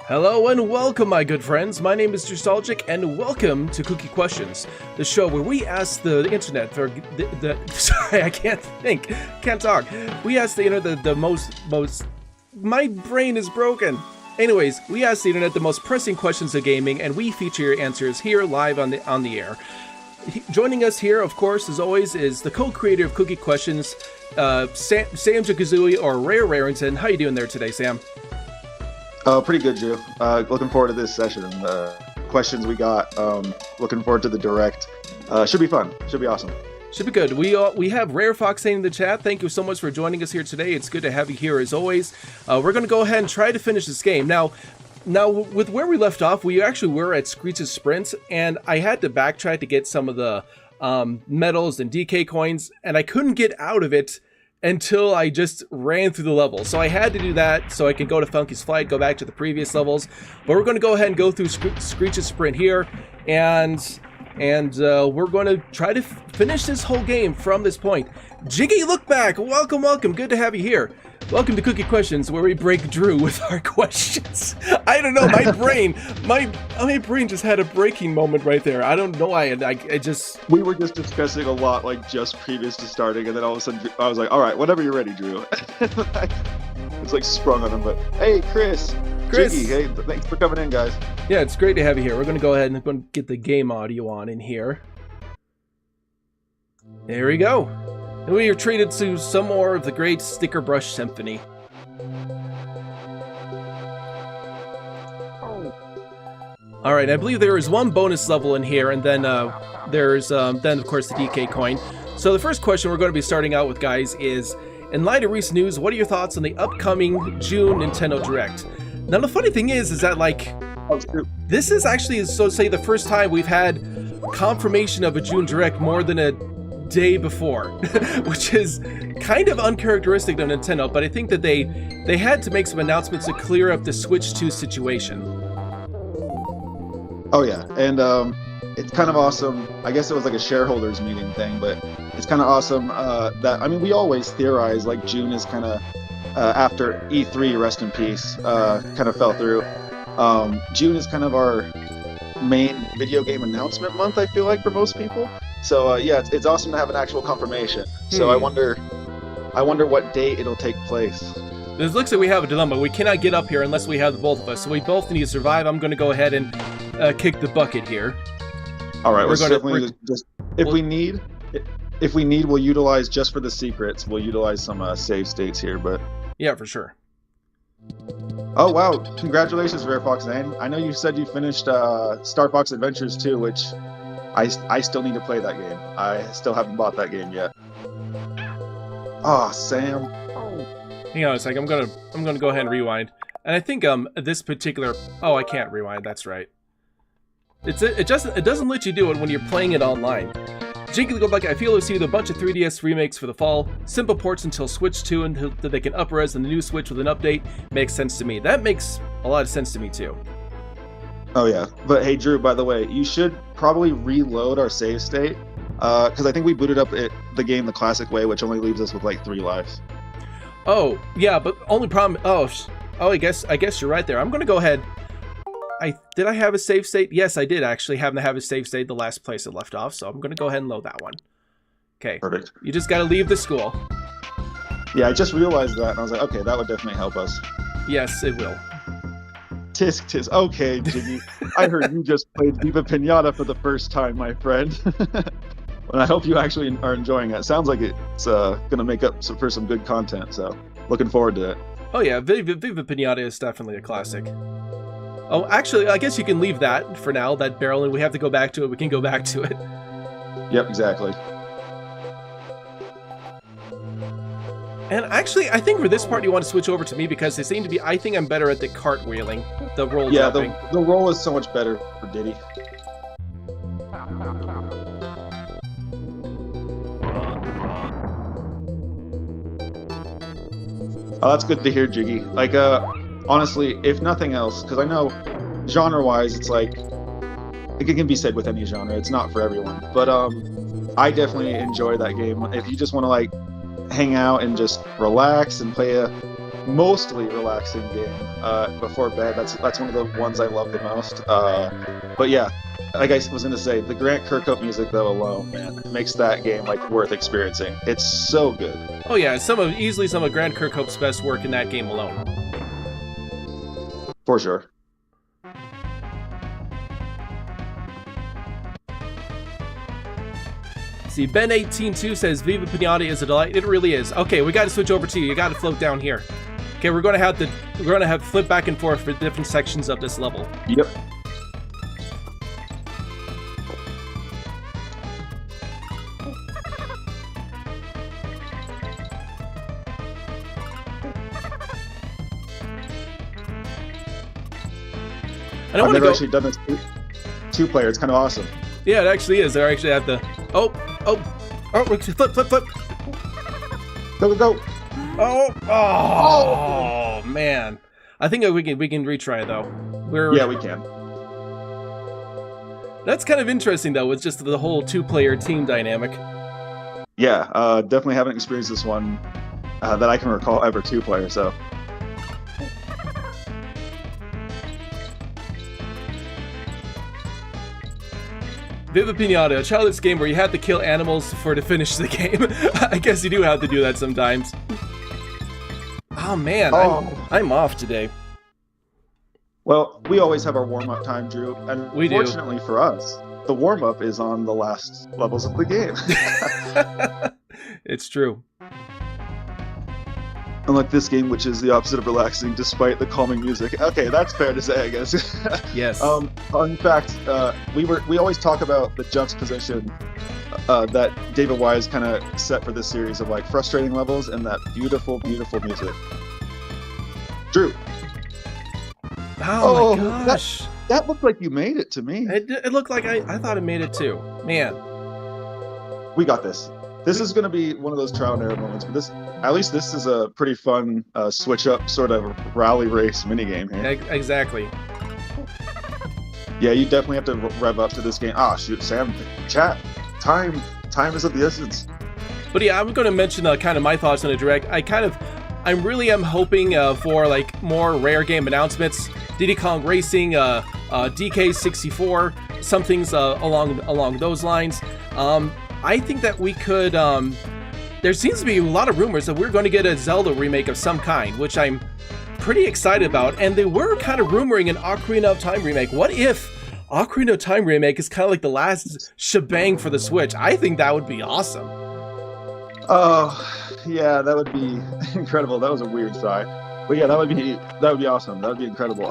Hello and welcome, my good friends. My name is Nostalgic, and welcome to Kooky Questions, the show where we ask the internet for sorry, I can't talk. We ask the internet the most. My brain is broken. Anyways, we ask the internet the most pressing questions of gaming, and we feature your answers here live on the air. Joining us here, of course, as always, is the co-creator of Kooky Questions, Sam Jakazooey, or RareWarington. How you doing there today, Sam? Pretty good, Drew. Looking forward to this session and the questions we got. Looking forward to the direct. Should be fun. Should be awesome. Should be good. We have Rare Fox saying in the chat, thank you so much for joining us here today. It's good to have you here as always. We're going to go ahead and try to finish this game. Now, with where we left off, we actually were at Screech's Sprint, and I had to backtrack to get some of the medals and DK coins, and I couldn't get out of it until I just ran through the level. So I had to do that so I could go to Funky's Flight, go back to the previous levels. But we're going to go ahead and go through Screech's Sprint here, and we're going to try to finish this whole game from this point. Jiggy, look back! Welcome, welcome. Good to have you here. Welcome to Kooky Questions, where we break Drew with our questions. I don't know, my brain just had a breaking moment right there. I don't know why. I just... We were just discussing a lot, like, just previous to starting, and then all of a sudden, I was like, all right, whenever you're ready, Drew. It's like sprung on him, but hey, Chris. Jiggy, hey, thanks for coming in, guys. Yeah, it's great to have you here. We're going to go ahead and get the game audio on in here. There we go. And we are treated to some more of the great Sticker Brush Symphony. Alright, I believe there is one bonus level in here, and then there's then of course the DK coin. So the first question we're going to be starting out with, guys, is, in light of recent news, what are your thoughts on the upcoming June Nintendo Direct? Now the funny thing is that, like, this is actually, so to say, the first time we've had confirmation of a June Direct more than a day before, which is kind of uncharacteristic of Nintendo, but I think that they had to make some announcements to clear up the Switch 2 situation. Oh yeah, and it's kind of awesome. I guess it was like a shareholders meeting thing, but it's kind of awesome that, I mean, we always theorize like June is kind of after E3, rest in peace, kind of fell through. June is kind of our main video game announcement month, I feel like, for most people. So yeah, it's awesome to have an actual confirmation. So I wonder what date it'll take place. It looks like we have a dilemma. We cannot get up here unless we have the both of us. So we both need to survive. I'm going to go ahead and kick the bucket here. All right, if we need, we'll utilize, just for the secrets, we'll utilize some save states here. But yeah, for sure. Oh wow! Congratulations, Rare Fox. I know you said you finished Star Fox Adventures 2, which I still need to play that game. I still haven't bought that game yet. Oh, Sam. Hang on a sec. I'm gonna go ahead and rewind. And I think this particular, I can't rewind. That's right. It doesn't let you do it when you're playing it online. Jinky, go back. I feel it's either a bunch of 3DS remakes for the fall, simple ports until Switch 2 until they can up-res and the new Switch with an update. Makes sense to me. That makes a lot of sense to me too. Oh yeah, but hey Drew, by the way, you should probably reload our save state, because I think we booted up the game the classic way, which only leaves us with like 3 lives. Oh yeah, but only problem. I guess you're right there. I'm gonna go ahead. Did I have a save state? Yes, I did actually have a save state the last place it left off, so I'm gonna go ahead and load that one. Okay. Perfect. You just gotta leave the school. Yeah, I just realized that, and I was like, okay, that would definitely help us. Yes, it will. Tisk tisk. Okay, Jimmy. I heard you just played Viva Pinata for the first time, my friend. And I hope you actually are enjoying it. Sounds like it's going to make up for some good content, so looking forward to it. Oh yeah, Viva Pinata is definitely a classic. Oh, actually, I guess you can leave that for now, that barrel, and we have to go back to it. We can go back to it. Yep, exactly. And actually, I think for this part you want to switch over to me because they seem to be, I think I'm better at the cartwheeling, the roll dropping. Yeah, the roll is so much better for Diddy. Oh, that's good to hear, Jiggy. Like, honestly, if nothing else, because I know genre-wise, it's like, it can be said with any genre, it's not for everyone. But I definitely enjoy that game. If you just want to, like, hang out and just relax and play a mostly relaxing game before bed. That's one of the ones I love the most. But yeah, like I was gonna say, the Grant Kirkhope music though alone, man, makes that game like worth experiencing. It's so good. Oh yeah, easily some of Grant Kirkhope's best work in that game alone. For sure. See, Ben182 says Viva Pinata is a delight. It really is. Okay, we got to switch over to you. You got to float down here. Okay, we're gonna have to flip back and forth for different sections of this level. Yep. I've never actually done this two player. It's kind of awesome. Yeah, it actually is. I actually have to. Oh, flip. Go. Oh, man. I think we can retry though. Yeah, we can. That's kind of interesting though, with just the whole 2-player team dynamic. Yeah, definitely haven't experienced this one that I can recall ever 2-player. So. Viva Pinata, a childless game where you have to kill animals to finish the game. I guess you do have to do that sometimes. Oh man, I'm off today. Well, we always have our warm-up time, Drew, and we fortunately for us, the warm-up is on the last levels of the game. It's true. Unlike this game, which is the opposite of relaxing, despite the calming music. Okay, that's fair to say, I guess. Yes. In fact, we always talk about the juxtaposition that David Wise kind of set for this series of like frustrating levels and that beautiful, beautiful music. Drew. Oh my gosh. That looked like you made it to me. It looked like I thought I made it too. Man. We got this. This is going to be one of those trial and error moments, but at least this is a pretty fun switch up sort of rally race minigame here. Exactly. Yeah, you definitely have to rev up to this game. Ah, shoot, Sam, chat. Time is of the essence. But yeah, I'm going to mention kind of my thoughts on the direct. I really am hoping for like more rare game announcements. Diddy Kong Racing, DK2, some things along those lines. I think that we could, there seems to be a lot of rumors that we're going to get a Zelda remake of some kind, which I'm pretty excited about. And they were kind of rumoring an Ocarina of Time remake. What if Ocarina of Time remake is kind of like the last shebang for the Switch? I think that would be awesome. Oh, yeah, that would be incredible. That was a weird sigh. But yeah, that would be awesome. That would be incredible.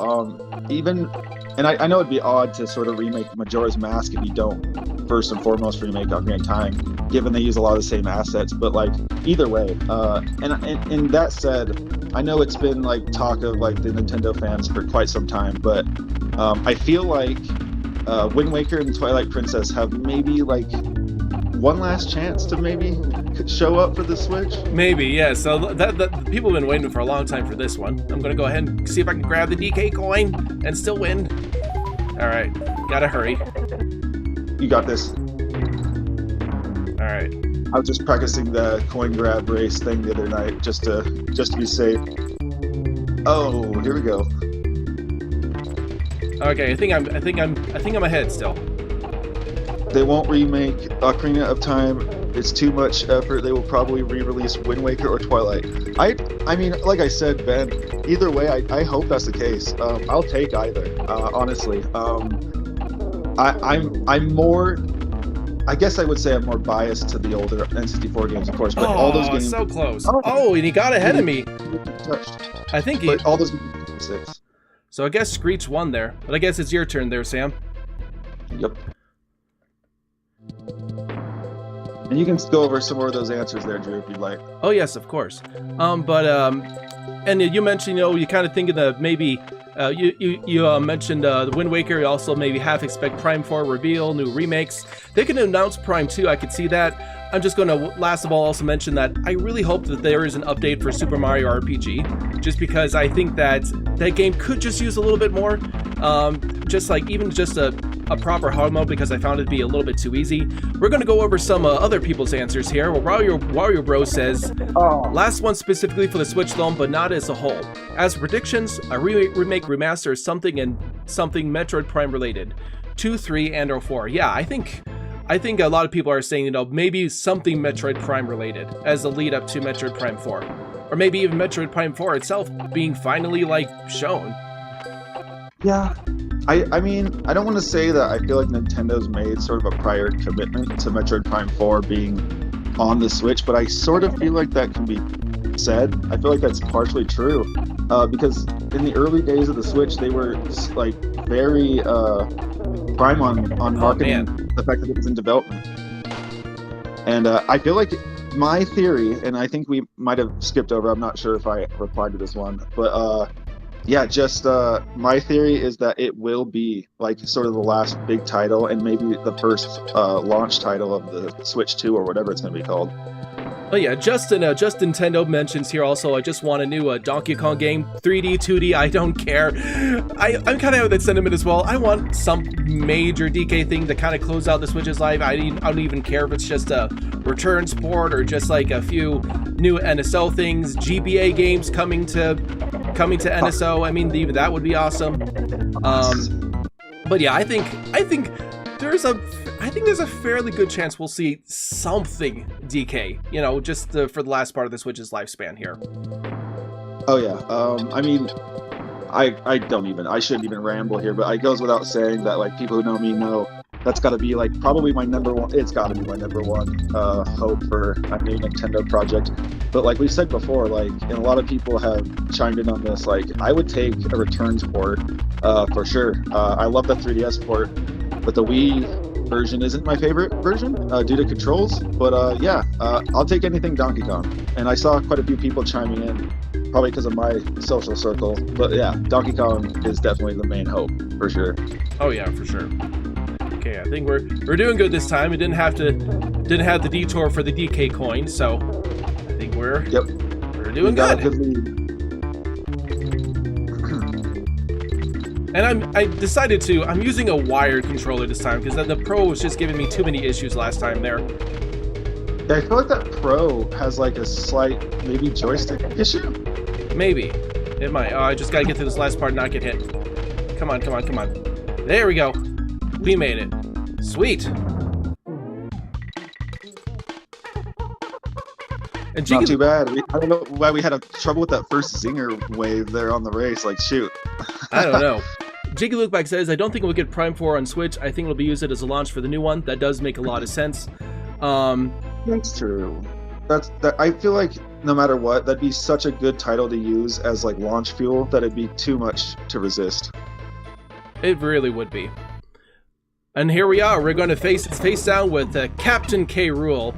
And I know it'd be odd to sort of remake Majora's Mask if you don't first and foremost remake Ocarina of Time, given they use a lot of the same assets. But like either way, and that said, I know it's been like talk of like the Nintendo fans for quite some time, but I feel like Wind Waker and Twilight Princess have maybe like one last chance to maybe show up for the Switch. Maybe, yeah. So that people have been waiting for a long time for this one. I'm gonna go ahead and see if I can grab the DK coin and still win. All right, gotta hurry. You got this. All right. I was just practicing the coin grab race thing the other night just to be safe. Oh, here we go. Okay, I think I'm ahead still. They won't remake Ocarina of Time. It's too much effort. They will probably re-release Wind Waker or Twilight. I mean, like I said, Ben, either way, I hope that's the case. I'll take either, honestly. I'm more, I guess I would say I'm more biased to the older N64 games, of course, but all those games... so close. Oh, and he got ahead of me. I think he... But all those games 6. So I guess Screech won there, but I guess it's your turn there, Sam. Yep. And you can go over some more of those answers there, Drew, if you'd like. Oh yes, of course. And you mentioned, you kind of thinking that maybe you mentioned the Wind Waker. You also maybe half expect Prime 4 reveal, new remakes. They can announce Prime 2. I could see that. I'm just going to last of all also mention that I really hope that there is an update for Super Mario RPG, just because I think that that game could just use a little bit more. Just like even just a a proper hard mode because I found it to be a little bit too easy. We're going to go over some other people's answers here. Well, Wario Bro says, last one specifically for the Switch loan, but not as a whole. As predictions, a remake remaster is something Metroid Prime related. 2, 3, and or 4. Yeah, I think a lot of people are saying, maybe something Metroid Prime related as a lead up to Metroid Prime 4. Or maybe even Metroid Prime 4 itself being finally, shown. Yeah. I mean, I don't want to say that I feel like Nintendo's made sort of a prior commitment to Metroid Prime 4 being on the Switch, but I sort of feel like that can be said. I feel like that's partially true. Because in the early days of the Switch, they were, very... prime on marketing the fact that it was in development. And I feel like my theory, and I think we might have skipped over, I'm not sure if I replied to this one, but my theory is that it will be sort of the last big title and maybe the first launch title of the Switch 2 or whatever it's going to be called. Oh yeah, just Nintendo mentions here also, I just want a new Donkey Kong game, 3D, 2D, I don't care. I'm kind of with that sentiment as well. I want some major DK thing to kind of close out the Switch's life. I don't even care if it's just a return port or just a few new NSO things, GBA games coming to NSO. I mean, even that would be awesome. But yeah, I think there's a fairly good chance we'll see something DK, just for the last part of the Switch's lifespan here. Oh yeah, I mean, I shouldn't even ramble here, but it goes without saying that people who know me know that's got to be probably my number one. It's got to be my number one hope for a new Nintendo project. But like we said before, and a lot of people have chimed in on this. I would take a returns port for sure. I love the 3DS port, but the Wii version isn't my favorite version due to controls. But I'll take anything Donkey Kong. And I saw quite a few people chiming in, probably because of my social circle. But yeah, Donkey Kong is definitely the main hope for sure. Oh yeah, for sure. Okay, I think we're doing good this time. It didn't have the detour for the DK coin, so I think we're doing good. And I'm using a wired controller this time because the Pro was just giving me too many issues last time there. Yeah, I feel like that Pro has a slight maybe joystick issue. Maybe. It might. Oh, I just gotta get to this last part and not get hit. Come on. There we go. We made it. Sweet. And not too bad. I don't know why we had trouble with that first zinger wave there on the race. Shoot. I don't know. Jiggy Lookback says, I don't think we'll get Prime 4 on Switch. I think it'll be used as a launch for the new one. That does make a lot of sense. That's true. I feel like no matter what, that'd be such a good title to use as launch fuel that it'd be too much to resist. It really would be. And here we are. We're going to face down with Captain K. Rool.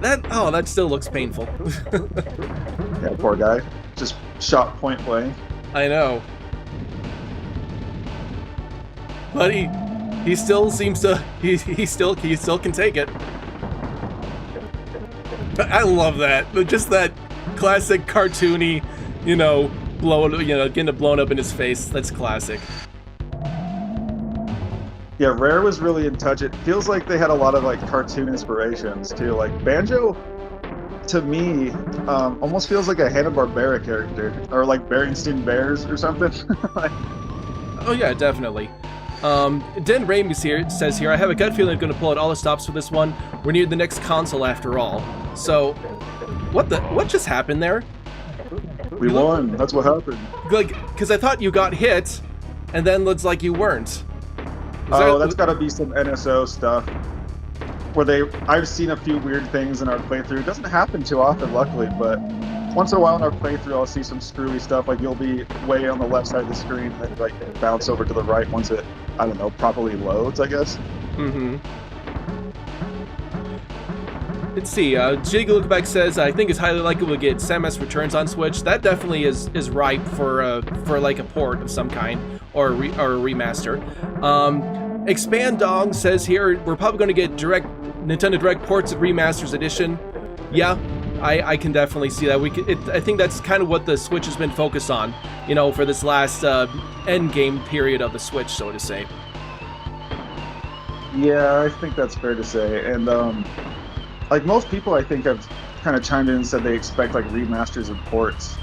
That still looks painful. Yeah, poor guy. Just shot point blank. I know. But he still seems to he still can take it. I love that. Just that classic cartoony, getting it blown up in his face. That's classic. Yeah, Rare was really in touch. It feels like they had a lot of cartoon inspirations too. Banjo, to me, almost feels like a Hanna-Barbera character, or Berenstain Bears or something. Oh yeah, definitely. Den Raimi says here, I have a gut feeling I'm going to pull out all the stops for this one. We're near the next console after all. So, what just happened there? We won. That's what happened. Because I thought you got hit, and then it's like you weren't. That's got to be some NSO stuff. Where I've seen a few weird things in our playthrough. It doesn't happen too often, luckily, but once in a while in our playthrough, I'll see some screwy stuff. You'll be way on the left side of the screen, and then bounce over to the right once it, I don't know, properly loads, I guess. Mm-hmm. Let's see. Jig Lookback says, I think it's highly likely we'll get Samus Returns on Switch. That definitely is ripe for a port of some kind or a remaster. Expand Dong says here, we're probably going to get Nintendo Direct Ports and Remasters Edition. Yeah, I can definitely see that. I think that's kind of what the Switch has been focused on, for this last end game period of the Switch, so to say. Yeah, I think that's fair to say. And like most people, I think have kind of chimed in and said they expect like remasters and ports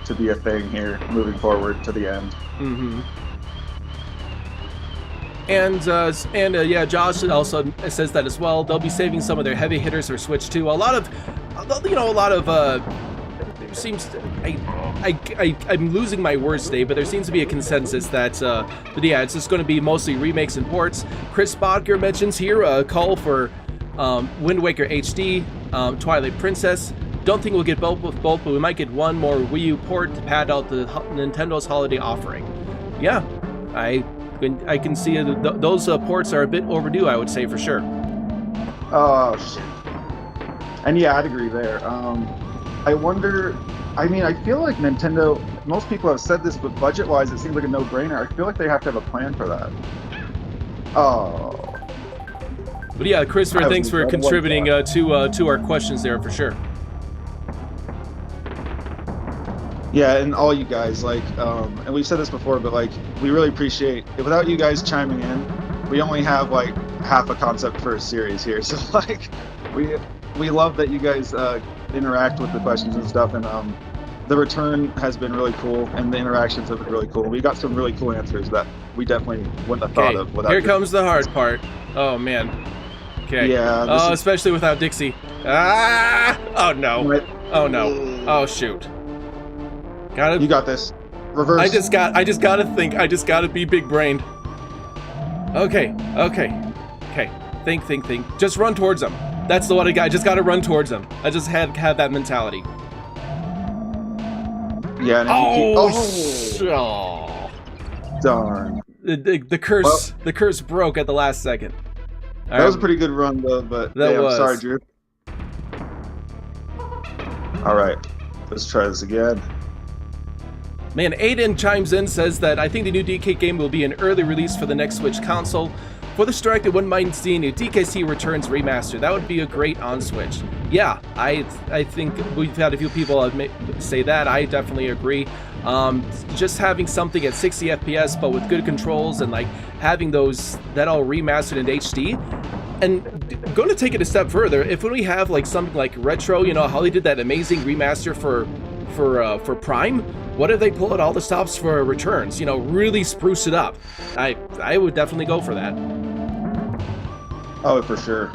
to be a thing here moving forward to the end. Mm-hmm. And yeah, Josh also says that as well. They'll be saving some of their heavy hitters for Switch 2. A lot of there seems I'm losing my words today, but there seems to be a consensus that yeah, it's just going to be mostly remakes and ports. Chris Bodker mentions here a call for Wind Waker HD, Twilight Princess. Don't think we'll get both, but we might get one more Wii U port to pad out the Nintendo's holiday offering. Yeah, I can see those ports are a bit overdue, I would say, for sure. Oh shit. And yeah, I'd agree there. I wonder. I mean, I feel like Nintendo. Most people have said this, but budget-wise, it seems like a no-brainer. I feel like they have to have a plan for that. Oh. But yeah, Christopher, thanks for contributing to our questions there for sure. Yeah, and all you guys, like, and we've said this before, but like, we really appreciate it. Without you guys chiming in, we only have like half a concept for a series here. So like, we love that you guys interact with the questions and stuff, and the return has been really cool, and the interactions have been really cool. We got some really cool answers that we definitely wouldn't have thought of without. Here comes the hard part. Oh man. Okay. Yeah. Oh, especially without Dixie. Ah! Oh no. Oh no. Oh shoot. You got this. Reverse. I just gotta think. I just gotta be big brained. Okay. Think. Just run towards them. That's the one I just gotta run towards them. I just had that mentality. Yeah. Oh. Darn. The curse. Well, the curse broke at the last second. That was a pretty good run, though. But damn, sorry, Drew. All right, let's try this again. Man, Aiden chimes in, says that I think the new DK game will be an early release for the next Switch console. For the strike, I wouldn't mind seeing a DKC Returns remaster. That would be a great on Switch. Yeah, I think we've had a few people say that. I definitely agree. Just having something at 60 FPS but with good controls and like having that all remastered in HD. And going to take it a step further, if when we have like something like Retro, you know how they did that amazing remaster for Prime. What if they pull out all the stops for Returns? You know, really spruce it up. I would definitely go for that. Oh, for sure.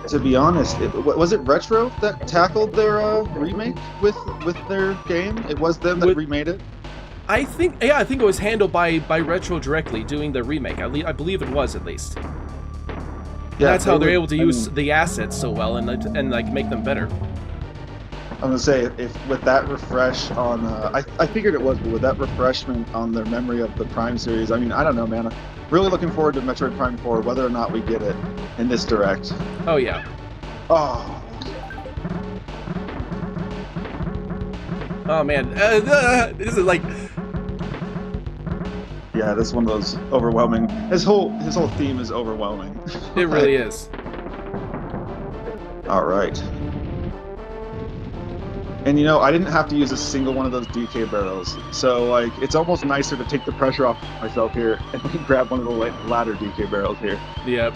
To be honest, was it Retro that tackled their remake with their game? It was them that remade it. I think it was handled by Retro directly, doing the remake. I believe it was, at least. Yeah, that's how they're able to use the assets so well and like make them better. I'm gonna say if with that refresh on, I figured it was, but with that refreshment on their memory of the Prime series, I mean, I don't know, man. I'm really looking forward to Metroid Prime 4, whether or not we get it in this direct. Oh yeah. Oh. Oh man, this is like. Yeah, this is one of those overwhelming. His whole theme is overwhelming. It really is. All right. And you know, I didn't have to use a single one of those DK barrels, so like it's almost nicer to take the pressure off myself here and grab one of the latter DK barrels here. Yep.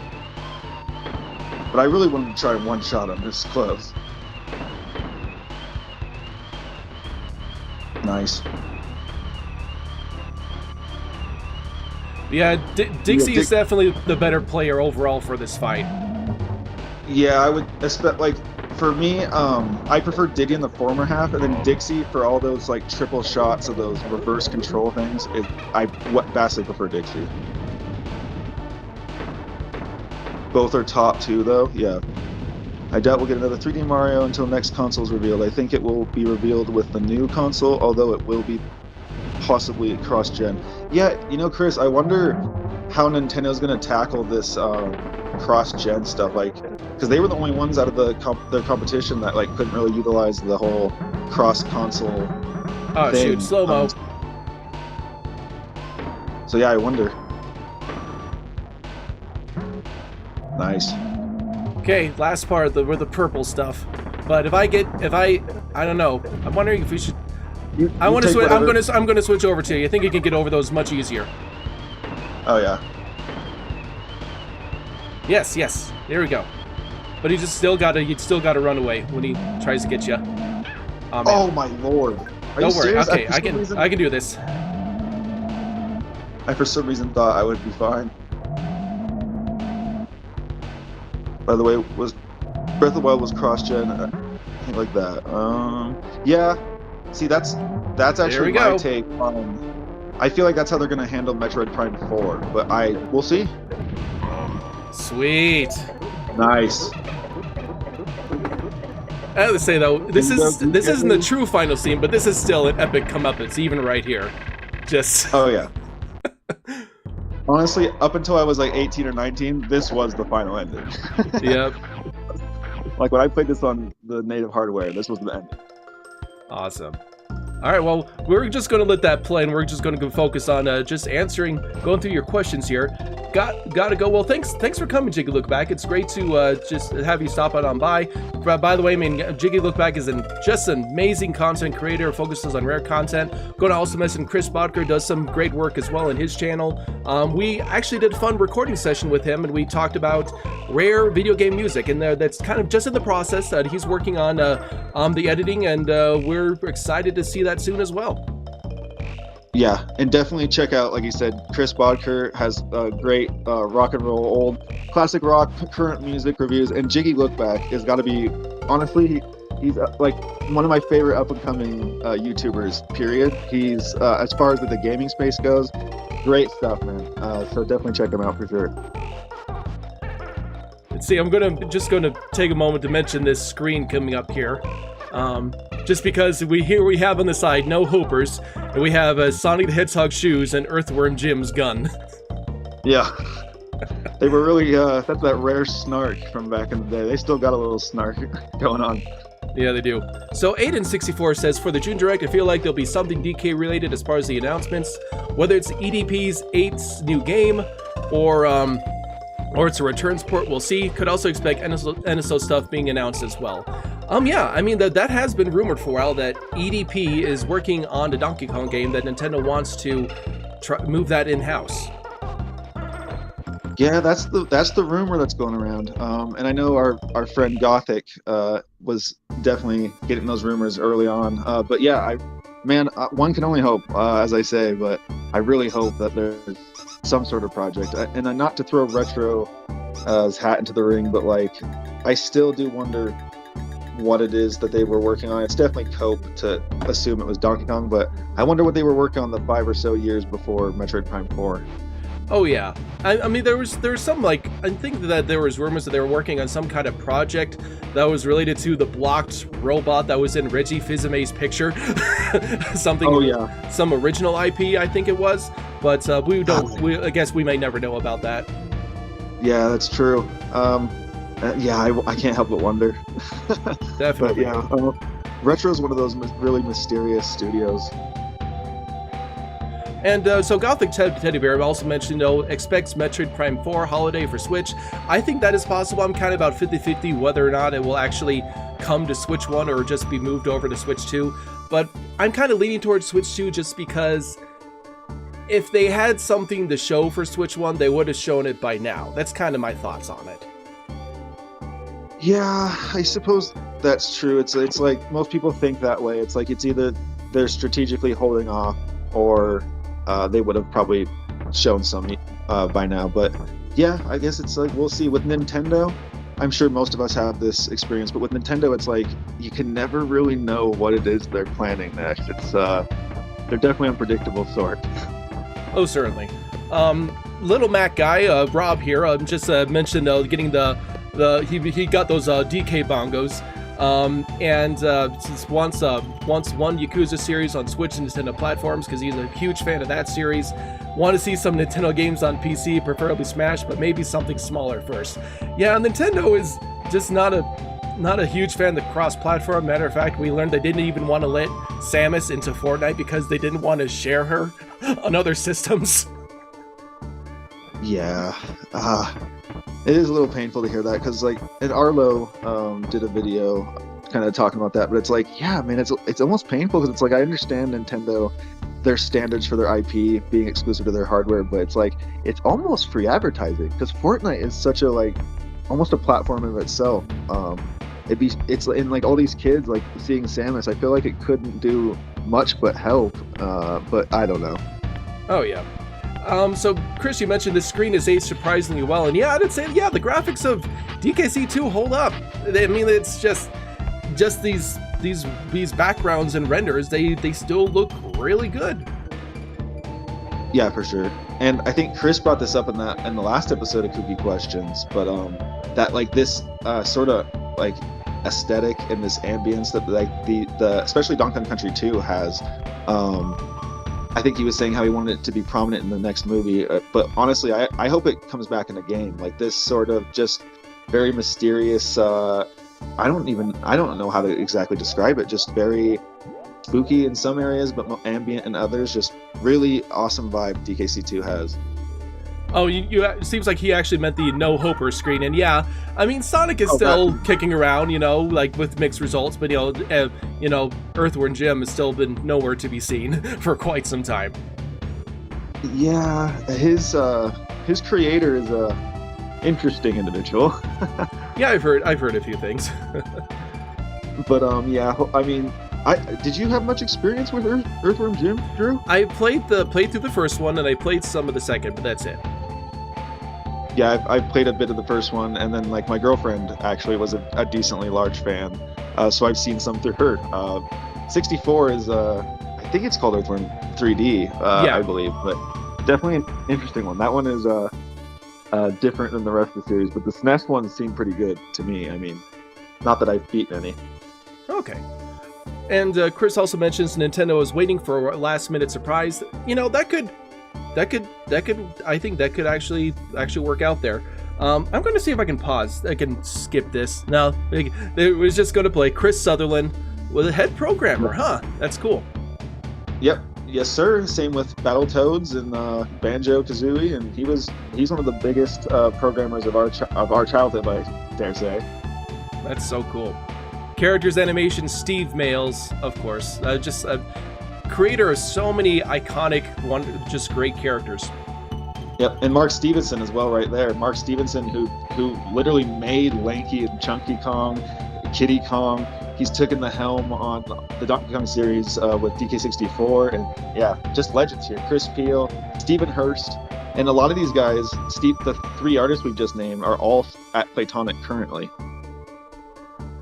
But I really wanted to try one shot on this close. Nice. Yeah, Dixie is definitely the better player overall for this fight. Yeah, I would expect, like, for me, I prefer Diddy in the former half, and then Dixie for all those like triple shots of those reverse control things. I vastly prefer Dixie. Both are top two, though. Yeah. I doubt we'll get another 3D Mario until next console's revealed. I think it will be revealed with the new console, although it will be possibly cross-gen. Yeah, you know, Chris, I wonder how Nintendo's going to tackle this cross-gen stuff, like, because they were the only ones out of their competition that like couldn't really utilize the whole cross-console thing. Shoot, slow-mo. So yeah, I wonder. Nice. Okay, last part, where the purple stuff. But if I don't know. I'm wondering if we should. I'm gonna switch over to you. I think you can get over those much easier. Oh yeah. Yes, yes. There we go. But you still gotta run away when he tries to get you. Oh, man. Oh my lord! Don't worry. Okay, I can do this. I for some reason thought I would be fine. By the way, was Breath of the Wild was cross-gen? I think like that. Yeah. See, that's actually my take on. I feel like that's how they're gonna handle Metroid Prime 4, but we'll see. Sweet. Nice. I have to say though, this isn't the true final scene, but this is still an epic comeuppance, even right here. Just. Oh yeah. Honestly, up until I was like 18 or 19, this was the final ending. Yep. Like when I played this on the native hardware, this was the ending. Awesome. All right, well, we're just going to let that play, and we're just going to focus on just going through your questions here. Gotta go. Well, thanks for coming, Jiggy Look Back. It's great to just have you stop on by. By the way, I mean, Jiggy Look Back is just an amazing content creator, focuses on rare content. Going to also mention Chris Bodker does some great work as well in his channel. We actually did a fun recording session with him, and we talked about rare video game music, and that's kind of just in the process. He's working on the editing, and we're excited to see that soon as well. Yeah, and definitely check out, like you said, Chris Bodker has great rock and roll, old classic rock, current music reviews, and Jiggy Look Back has got to be, honestly, he's like one of my favorite up and coming YouTubers. Period. He's as far as the gaming space goes, great stuff, man. So definitely check him out for sure. Let's see, I'm just gonna take a moment to mention this screen coming up here. Just because we have on the side no Hoopers, and we have Sonic the Hedgehog shoes and Earthworm Jim's gun. Yeah. They were really, that's that rare snark from back in the day. They still got a little snark going on. Yeah, they do. So Aiden64 says, for the June Direct, I feel like there'll be something DK related as far as the announcements, whether it's EDP's 8's new game, or it's a returns port, we'll see. Could also expect NSO stuff being announced as well. Yeah, I mean, that has been rumored for a while that EDP is working on the Donkey Kong game, that Nintendo wants to move that in-house. Yeah, that's the rumor that's going around. And I know our friend Gothic was definitely getting those rumors early on. But yeah, one can only hope, as I say, but I really hope that there's some sort of project. And not to throw Retro's hat into the ring, but like, I still do wonder what it is that they were working on. It's definitely cope to assume it was Donkey Kong, but I wonder what they were working on the 5 or so years before Metroid Prime 4. Oh yeah, I mean there was some, like, I think that there was rumors that they were working on some kind of project that was related to the blocked robot that was in Reggie Fils-Aimé's picture. Something. Oh yeah. Some original IP, I think it was, but I guess we may never know about that. Yeah, that's true. Yeah, I can't help but wonder. Definitely. But yeah, Retro is one of those really mysterious studios. And so Gothic Teddy Bear also mentioned, expects Metroid Prime 4 holiday for Switch. I think that is possible. I'm kind of about 50-50 whether or not it will actually come to Switch 1 or just be moved over to Switch 2. But I'm kind of leaning towards Switch 2 just because if they had something to show for Switch 1, they would have shown it by now. That's kind of my thoughts on it. Yeah, I suppose that's true. It's like most people think that way. It's like it's either they're strategically holding off or they would have probably shown some by now. But yeah, I guess it's like we'll see. With Nintendo, I'm sure most of us have this experience, but with Nintendo, it's like you can never really know what it is they're planning next. It's they're definitely unpredictable sort. Oh, certainly. Little Mac guy, Rob here, just mentioned getting he got those DK bongos, and since wants one Yakuza series on Switch and Nintendo platforms because he's a huge fan of that series. Want to see some Nintendo games on PC, preferably Smash, but maybe something smaller first. Yeah, Nintendo is just not a huge fan of the cross-platform. Matter of fact, we learned they didn't even want to let Samus into Fortnite because they didn't want to share her on other systems. Yeah. It is a little painful to hear that because, like, and Arlo did a video kind of talking about that, but it's like, yeah, man, it's almost painful because it's like I understand Nintendo, their standards for their IP being exclusive to their hardware, but it's like it's almost free advertising, because Fortnite is such a like almost a platform of itself. It's in like all these kids like seeing Samus. I feel like it couldn't do much but help, but I don't know. Oh yeah. So Chris, you mentioned the screen is aged surprisingly well, and yeah, I'd say the graphics of DKC2 hold up. I mean, it's just these backgrounds and renders, they still look really good. Yeah, for sure. And I think Chris brought this up in the last episode of Kooky Questions, but that like this sort of like aesthetic and this ambience that like the especially Donkey Kong Country 2 has. I think he was saying how he wanted it to be prominent in the next movie, but honestly, I hope it comes back in a game. Like this sort of just very mysterious. I don't know how to exactly describe it. Just very spooky in some areas, but ambient in others. Just really awesome vibe DKC2 has. Oh, it seems like he actually meant the No Hoper screen, and yeah, I mean Sonic is still kicking around, like with mixed results, but Earthworm Jim has still been nowhere to be seen for quite some time. Yeah, his creator is a interesting individual. Yeah, I've heard a few things. But yeah, I mean, did you have much experience with Earthworm Jim, Drew? I played through the first one, and I played some of the second, but that's it. Yeah, I played a bit of the first one, and then like my girlfriend actually was a decently large fan, so I've seen some through her. 64 is I think it's called Earthworm 3D, yeah. I believe, but definitely an interesting one. That one is different than the rest of the series, but the SNES ones seem pretty good to me. I mean, not that I've beaten any. Okay. And Chris also mentions Nintendo is waiting for a last-minute surprise. I think that could actually work out there. I'm going to see if I can pause. I can skip this. No, it was just going to play Chris Sutherland with a head programmer, huh? That's cool. Yep. Yes, sir. Same with Battletoads and Banjo-Kazooie, and he's one of the biggest programmers of our childhood, I dare say. That's so cool. Characters animation, Steve Mails, of course. Just a creator of so many iconic, just great characters. Yep, and Mark Stevenson as well, right there. Mark Stevenson, who literally made Lanky and Chunky Kong, Kiddy Kong. He's taken the helm on the Donkey Kong series with DK64, and yeah, just legends here. Chris Peel, Stephen Hurst, and a lot of these guys, the three artists we've just named, are all at Playtonic currently.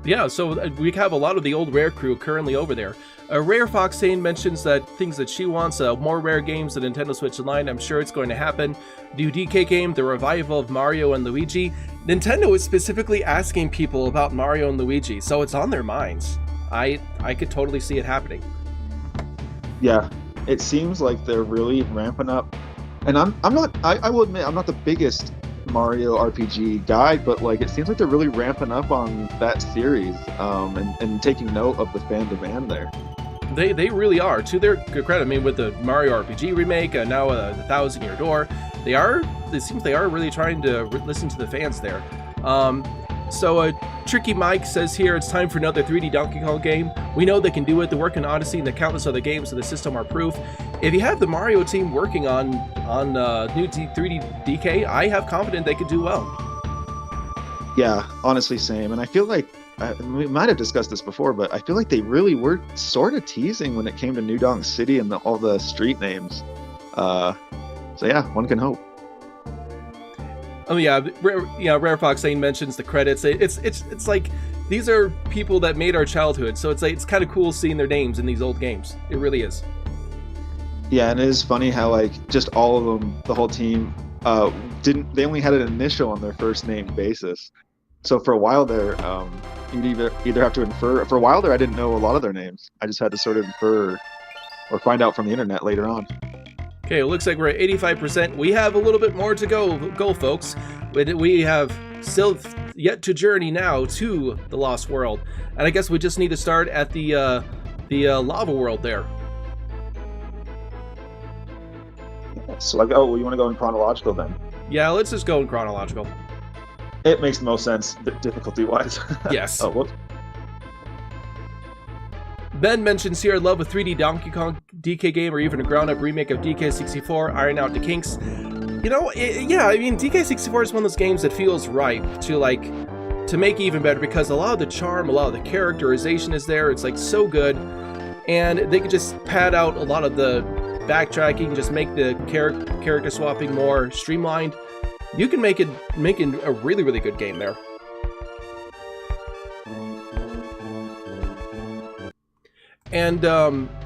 Yeah, so we have a lot of the old Rare crew currently over there. Rare Foxane mentions that things that she wants, more Rare games than Nintendo Switch Online. I'm sure it's going to happen. New DK game, the revival of Mario and Luigi. Nintendo is specifically asking people about Mario and Luigi, so it's on their minds. I could totally see it happening. Yeah, it seems like they're really ramping up. And I will admit, I'm not the biggest Mario RPG guy, but like it seems like they're really ramping up on that series, and taking note of the fan demand there. They really are, to their credit. I mean, with the Mario RPG remake, now the 1,000-Year Door, it seems they are really trying to listen to the fans there. So Tricky Mike says here, it's time for another 3D Donkey Kong game. We know they can do it. The work in Odyssey and the countless other games of the system are proof. If you have the Mario team working on new 3D DK, I have confidence they could do well. Yeah, honestly, same. And I feel like, we might have discussed this before, but I feel like they really were sort of teasing when it came to New Donk City and all the street names. So yeah, one can hope. Oh yeah, Rare Foxane mentions the credits. It's like these are people that made our childhood, so it's kind of cool seeing their names in these old games. It really is. Yeah, and it is funny how like just all of them, the whole team, they only had an initial on their first name basis. So for a while there, you'd either have to infer. For a while there, I didn't know a lot of their names. I just had to sort of infer or find out from the internet later on. Okay, it looks like we're at 85%. We have a little bit more to go, folks. We have still yet to journey now to the Lost World, and I guess we just need to start at the lava world there. So you want to go in chronological then? Yeah, let's just go in chronological. It makes the most sense, difficulty-wise. Yes. Oh, whoops. Ben mentions here, love a 3D Donkey Kong DK game or even a ground-up remake of DK64, iron out the kinks. You know, yeah, I mean, DK64 is one of those games that feels right to make even better because a lot of the charm, a lot of the characterization is there. It's like so good, and they could just pad out a lot of the backtracking, just make the character swapping more streamlined. You can make a really, really good game there. And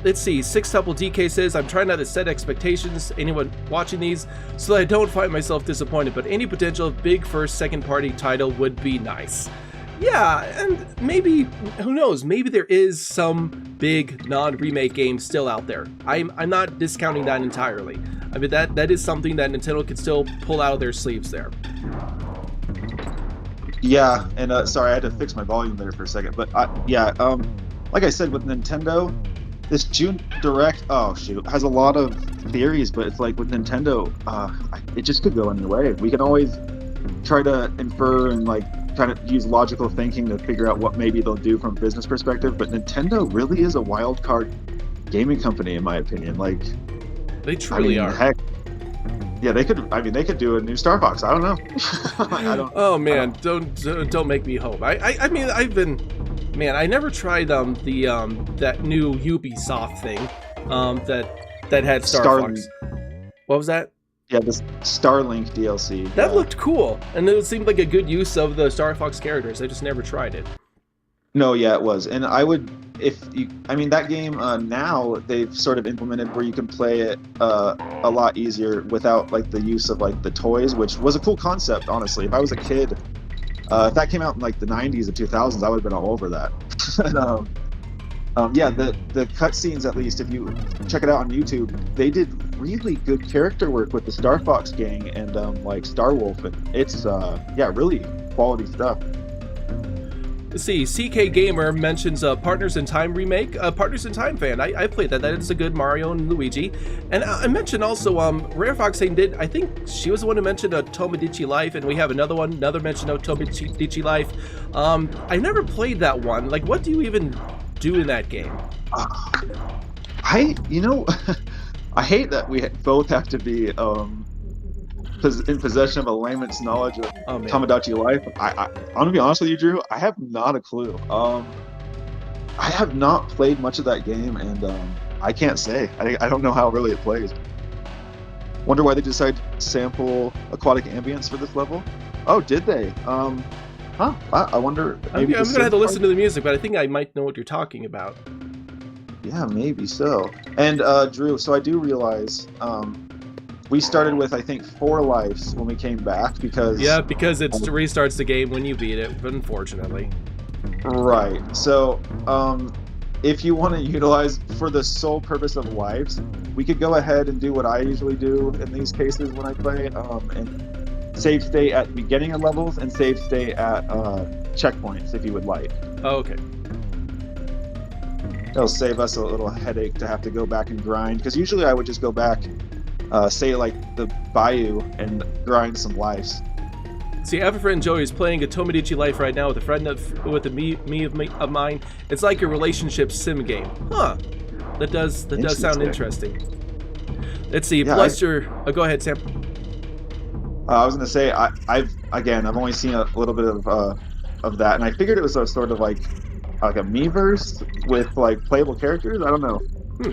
let's see, Sixtuple DK says, I'm trying not to set expectations, anyone watching these, so that I don't find myself disappointed, but any potential big first, second party title would be nice. Yeah, and maybe, who knows, maybe there is some big non-remake game still out there. I'm not discounting that entirely. I mean, that is something that Nintendo could still pull out of their sleeves there. Yeah, and sorry, I had to fix my volume there for a second, but yeah, like I said, with Nintendo, this June Direct, oh shoot, has a lot of theories, but it's like with Nintendo, it just could go any way. We can always try to infer and like kind of use logical thinking to figure out what maybe they'll do from a business perspective, but Nintendo really is a wild card gaming company, in my opinion. Like, they truly are. Heck, yeah, they could. I mean, they could do a new Star Fox. I don't know. I don't. Oh man, don't make me hope. I mean, man, I never tried that new Ubisoft thing that had Star Fox. What was that? Yeah, this Starlink DLC. That looked cool, and it seemed like a good use of the Star Fox characters. I just never tried it. No, yeah, it was, and I would, I mean, that game now they've sort of implemented where you can play it a lot easier without like the use of like the toys, which was a cool concept, honestly. If I was a kid, if that came out in like the 90s and 2000s, I would have been all over that. Yeah, the cutscenes, at least, if you check it out on YouTube, they did really good character work with the Star Fox gang and like Star Wolf, and it's yeah, really quality stuff. Let's see, CK Gamer mentions Partners in Time remake. Partners in Time fan, I played that. That is a good Mario and Luigi. And I mentioned also, Rare Foxane did, I think she was the one who mentioned Tomodachi Life, and we have another mention of Tomodachi Life. I never played that one. Like, what do you even do in that game? You know, I hate that we both have to be in possession of a layman's knowledge of Tomodachi Life. I'm gonna be honest with you, Drew. I have not a clue. I have not played much of that game, and I can't say. I don't know how really it plays. Wonder why they decided to sample aquatic ambience for this level. Oh, did they? Huh? I wonder. Maybe I'm gonna have to listen to the music, but I think I might know what you're talking about. Yeah, maybe so. And Drew, so I do realize we started with, I think, 4 lives when we came back because... Yeah, because it restarts the game when you beat it, unfortunately. Right. So, if you want to utilize for the sole purpose of lives, we could go ahead and do what I usually do in these cases when I play, and save state at the beginning of levels and save state at checkpoints, if you would like. Oh, okay. It'll save us a little headache to have to go back and grind, because usually I would just go back... say like the Bayou and grind some lives. See, I have a friend Joey who's playing a Tomodachi Life right now with a friend of mine. It's like a relationship sim game. Huh. That does sound interesting. Let's see, yeah, Bluster. Go ahead, Sam. I was gonna say I've only seen a little bit of that, and I figured it was a sort of like a Miiverse with like playable characters. I don't know.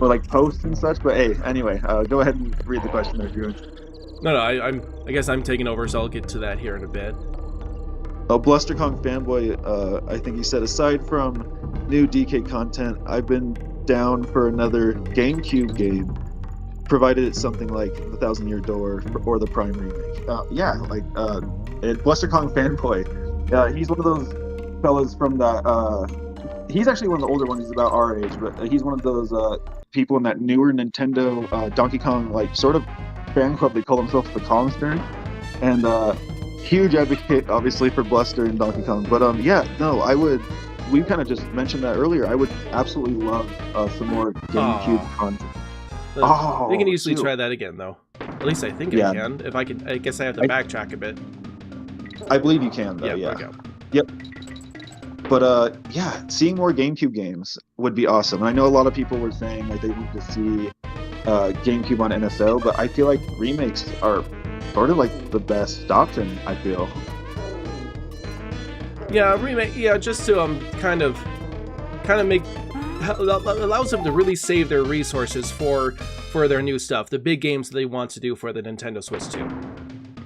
Or like posts and such, but hey, anyway, go ahead and read the question there, Drew. No, I guess I'm taking over, so I'll get to that here in a bit. Bluster Kong fanboy, I think he said, aside from new DK content, I've been down for another GameCube game, provided it's something like The Thousand Year Door or the Prime remake. Yeah, like Bluster Kong fanboy. He's one of those fellas from that. He's actually one of the older ones. He's about our age, but he's one of those people in that newer Nintendo Donkey Kong like sort of fan club. They call themselves the Kongsters, and huge advocate obviously for Bluster and Donkey Kong. But yeah, no, I would. We kind of just mentioned that earlier. I would absolutely love some more GameCube content. We can easily try that again, though. At least I think I can. If I can, I guess I have to backtrack a bit. I believe you can, though. Yeah. There we go. Yep. But yeah, seeing more GameCube games would be awesome. And I know a lot of people were saying like they need to see GameCube on NFL, but I feel like remakes are sort of like the best option, I feel. Yeah, remake. Yeah, just to kind of make allows them to really save their resources for their new stuff, the big games that they want to do for the Nintendo Switch 2.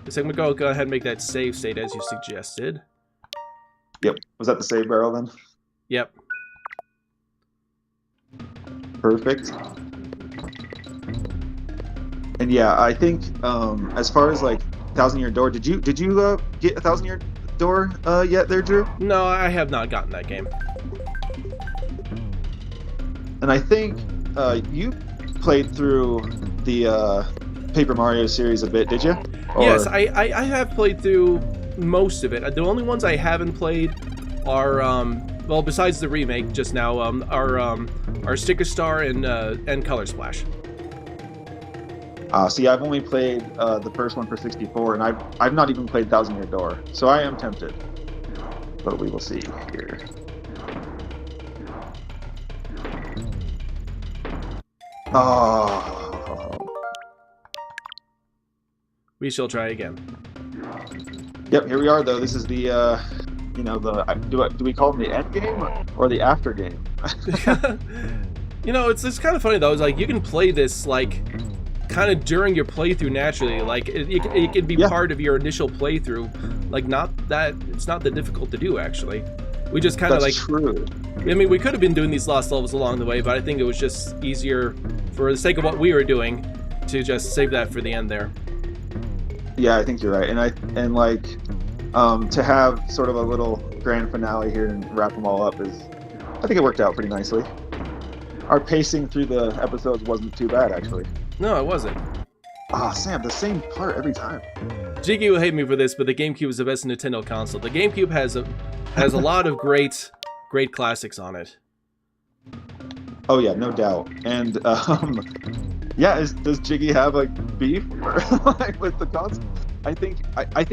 So I'm gonna go ahead and make that save state as you suggested. Yep. Was that the save barrel then? Yep. Perfect. And yeah, I think as far as like Thousand Year Door, did you get a Thousand Year Door yet there, Drew? No, I have not gotten that game. And I think you played through the Paper Mario series a bit, did you? Or... Yes, I have played through most of it. The only ones I haven't played are well, besides the remake just now, are Sticker Star and Color Splash. See, I've only played the first one for 64, and I've not even played Thousand Year Door, so I am tempted. But we will see here. Oh. We shall try again. Yep, here we are though. This is the you know, the do we call them the end game or the after game? You know, it's kind of funny though. It's like you can play this like kind of during your playthrough naturally. Like it can be part of your initial playthrough. Like it's not that difficult to do actually. We just kind of like. True. I mean, we could have been doing these lost levels along the way, but I think it was just easier for the sake of what we were doing to just save that for the end there. Yeah, I think you're right, and like to have sort of a little grand finale here and wrap them all up I think it worked out pretty nicely. Our pacing through the episodes wasn't too bad actually. No, it wasn't. Sam, the same part every time. Jiggy will hate me for this, but the GameCube is the best Nintendo console. The GameCube has a lot of great classics on it. Oh yeah, no doubt. And yeah, does Jiggy have like beef like with the console? I think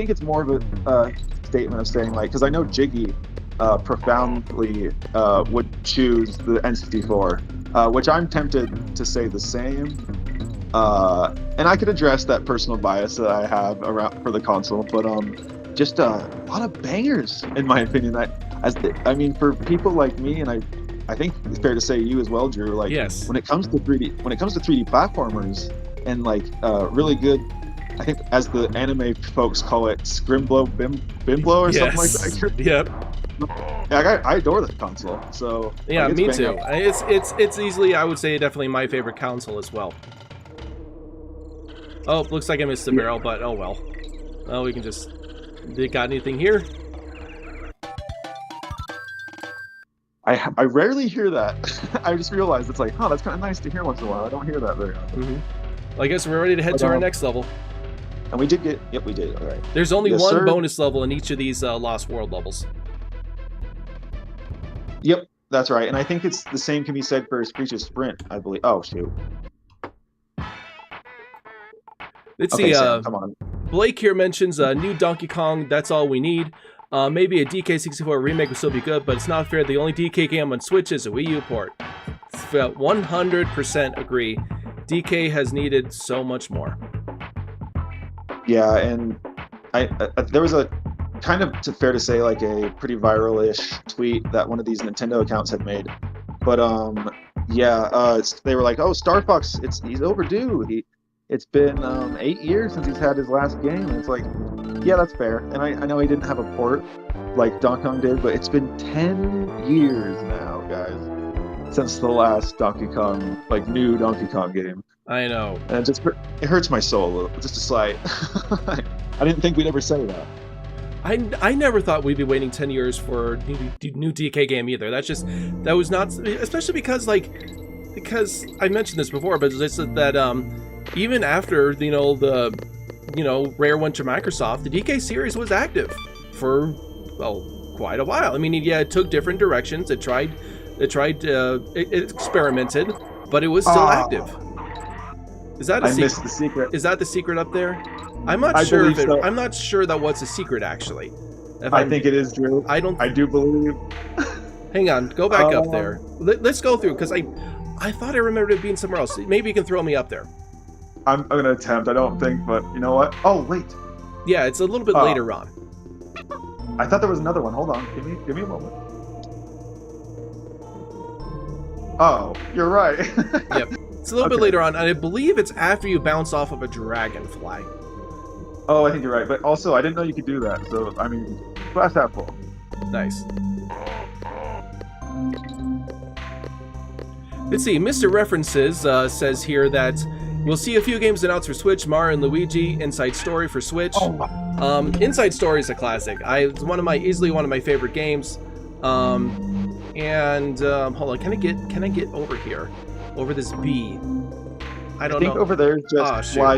it's more of a statement of saying like, because I know Jiggy profoundly would choose the N64, which I'm tempted to say the same. And I could address that personal bias that I have around for the console, but just a lot of bangers in my opinion. I mean, for people like me, and I think it's fair to say you as well, Drew. Like, yes. When it comes to 3D platformers and like really good, I think as the anime folks call it, Scrimblow Bimblow or something like that. Yep. Yeah, I adore that console. So yeah, like, me too. It's easily, I would say, definitely my favorite console as well. Oh, looks like I missed the barrel, but oh well. Oh, we can just. Got anything here? I rarely hear that. I just realized it's like, that's kind of nice to hear once in a while. I don't hear that very often. Well, I guess we're ready to head to our next level. And we did get, yep, we did. All right. There's only one bonus level in each of these Lost World levels. Yep, that's right. And I think it's the same can be said for Screech's Sprint, I believe. Oh, shoot. Let's see. Sam, come on. Blake here mentions new Donkey Kong, that's all we need. Maybe a DK64 remake would still be good, but it's not fair. The only DK game on Switch is a Wii U port. 100% agree. DK has needed so much more. Yeah, and there was a kind of fair to say like a pretty viral-ish tweet that one of these Nintendo accounts had made. But they were like, "Oh, Star Fox, he's overdue. It's been 8 years since he's had his last game." And it's like, yeah, that's fair. And I know he didn't have a port like Donkey Kong did, but it's been 10 years now, guys, since the last Donkey Kong, like new Donkey Kong game. I know. And it hurts my soul a little, just a slight. I didn't think we'd ever say that. I never thought we'd be waiting 10 years for a new DK game either. That was not, especially because I mentioned this before, but it's that even after Rare went to Microsoft, the DK series was active for quite a while. I mean, it took different directions. It experimented, but it was still active. Is that a secret? I missed the secret. Is that the secret up there? I'm not sure. I'm not sure that what's a secret actually. I think it is Drew. I don't. I do believe. Hang on, go back up there. Let's go through because I thought I remembered it being somewhere else. Maybe you can throw me up there. I'm gonna attempt. I don't think, but you know what? Oh wait. Yeah, it's a little bit later on. I thought there was another one. Hold on. Give me a moment. Oh, you're right. Yep. It's a little bit later on, and I believe it's after you bounce off of a dragonfly. Oh, I think you're right. But also, I didn't know you could do that. So, I mean, glass half full. Nice. Let's see. Mr. References says here that we'll see a few games announced for Switch. Mario and Luigi Inside Story for Switch. Oh. Inside Story is a classic. It's easily one of my favorite games. And hold on, can I get over here, over this B? I don't know. Over there, just why.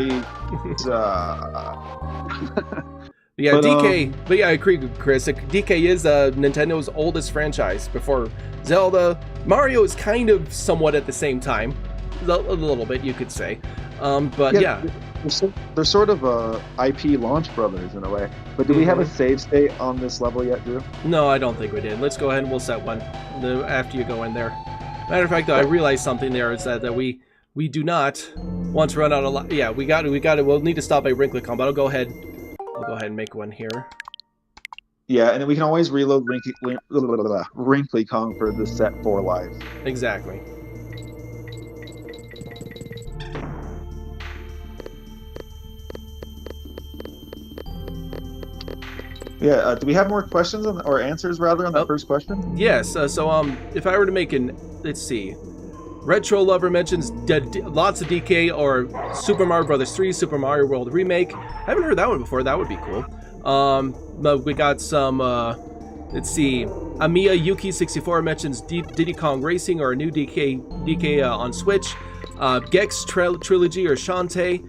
Yeah, but, DK. But yeah, I agree with Chris. DK is Nintendo's oldest franchise. Before Zelda, Mario is kind of somewhat at the same time, a little bit, you could say. But yeah. They're sort of IP launch brothers in a way. But do we have a save state on this level yet, Drew? No, I don't think we did. Let's go ahead and we'll set one after you go in there. Matter of fact, though, I realized something there is that we do not want to run out of life. Yeah, we got it. We'll need to stop by Wrinkly-Con, but I'll go ahead and make one here. Yeah, and then we can always reload Wrinkly-Con for the set 4 lives. Exactly. Yeah, do we have more questions or answers rather on the first question? Yes. So if I were to make let's see. Retro Lover mentions lots of DK or Super Mario Bros. 3, Super Mario World Remake. Haven't heard that one before. That would be cool. We got some. Let's see. Amiya Yuki 64 mentions Diddy Kong Racing or a new DK on Switch. Gex Trilogy or Shantae.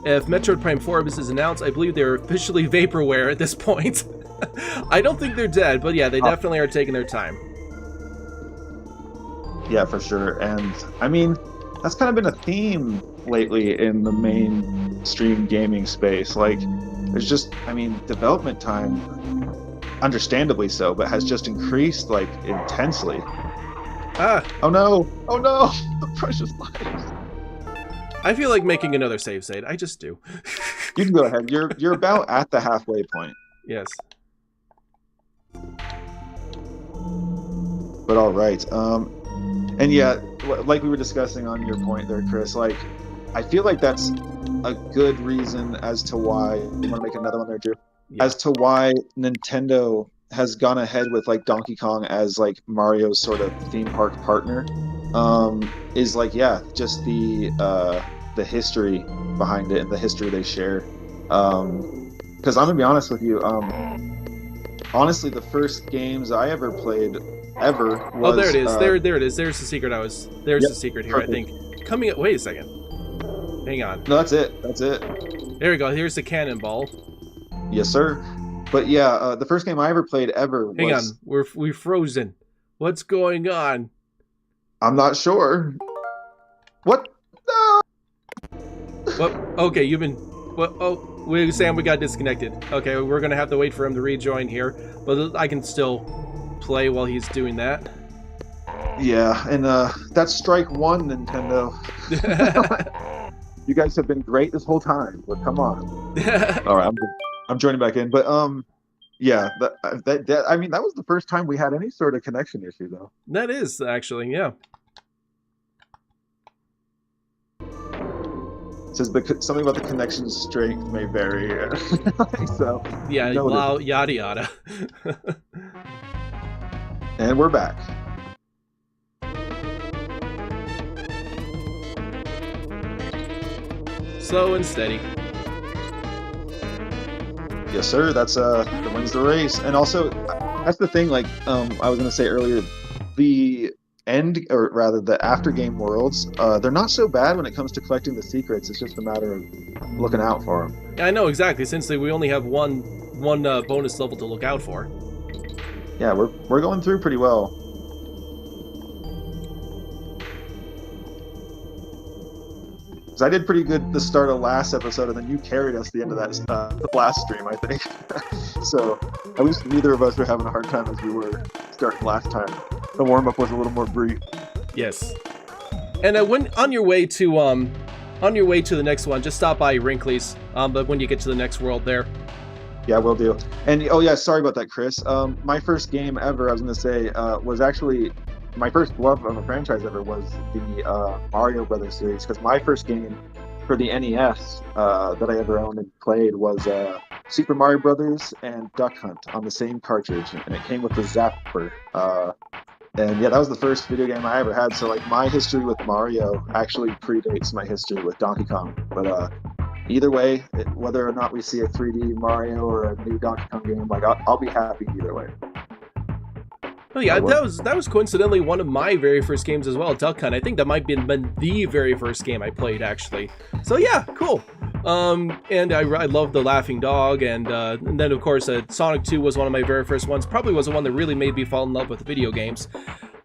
If Metroid Prime 4 is announced, I believe they're officially vaporware at this point. I don't think they're dead, but yeah, they definitely are taking their time. Yeah, for sure. And I mean, that's kind of been a theme lately in the mainstream gaming space. Like, there's just, I mean, development time, understandably so, but has just increased like intensely. Oh no! The precious lives. I feel like making another save state. I just do. You can go ahead. You're about at the halfway point. Yes. But all right. And yeah, like we were discussing on your point there, Chris, like, I feel like that's a good reason as to why, you want to make another one there, Drew? Yeah. As to why Nintendo has gone ahead with like Donkey Kong as like Mario's sort of theme park partner, is like, yeah, just the history behind it and the history they share. Because I'm gonna be honest with you, honestly, the first games I ever played was, oh, there it is. There it is. There's the secret. There's the secret here. Perfect. I think coming up. Wait a second. Hang on. No, that's it. There we go. Here's the cannonball. Yes, sir. But yeah, the first game I ever played was... Hang on. We're frozen. What's going on? I'm not sure. What? No. What? Okay, you've been... What? Oh, Sam, we got disconnected. Okay, we're gonna have to wait for him to rejoin here, but I can still play while he's doing that. Yeah, and that's strike one, Nintendo. You guys have been great this whole time, but come on. All right, I'm joining back in, but yeah, that I mean, that was the first time we had any sort of connection issue, though. That is actually, yeah. It says something about the connection strength may vary. So yeah, yada yada. And we're back. Slow and steady. Yes, sir. That's that wins the race. And also, that's the thing. Like I was gonna say earlier, the end, or rather the after game worlds, they're not so bad when it comes to collecting the secrets. It's just a matter of looking out for them. Yeah, I know exactly. Since we only have one bonus level to look out for. Yeah, we're going through pretty well. Because I did pretty good the start of last episode, and then you carried us the end of that the last stream, I think. So at least neither of us were having a hard time as we were starting last time. The warm-up was a little more brief. Yes. And when on your way to the next one, just stop by Wrinkly's. But when you get to the next world there. Yeah, will do. And oh yeah, sorry about that, Chris. My first game ever, I was gonna say, was actually my first love of a franchise ever was the Mario Brothers series. Because my first game for the NES that I ever owned and played was Super Mario Brothers and Duck Hunt on the same cartridge, and it came with the Zapper. And yeah, that was the first video game I ever had. So like my history with Mario actually predates my history with Donkey Kong. But either way, whether or not we see a 3D Mario or a new Donkey Kong game, like I'll be happy either way. Oh yeah, that was coincidentally one of my very first games as well, Duck Hunt. I think that might have been the very first game I played actually. So yeah, cool. And I love the Laughing Dog, and then of course Sonic 2 was one of my very first ones. Probably was the one that really made me fall in love with video games.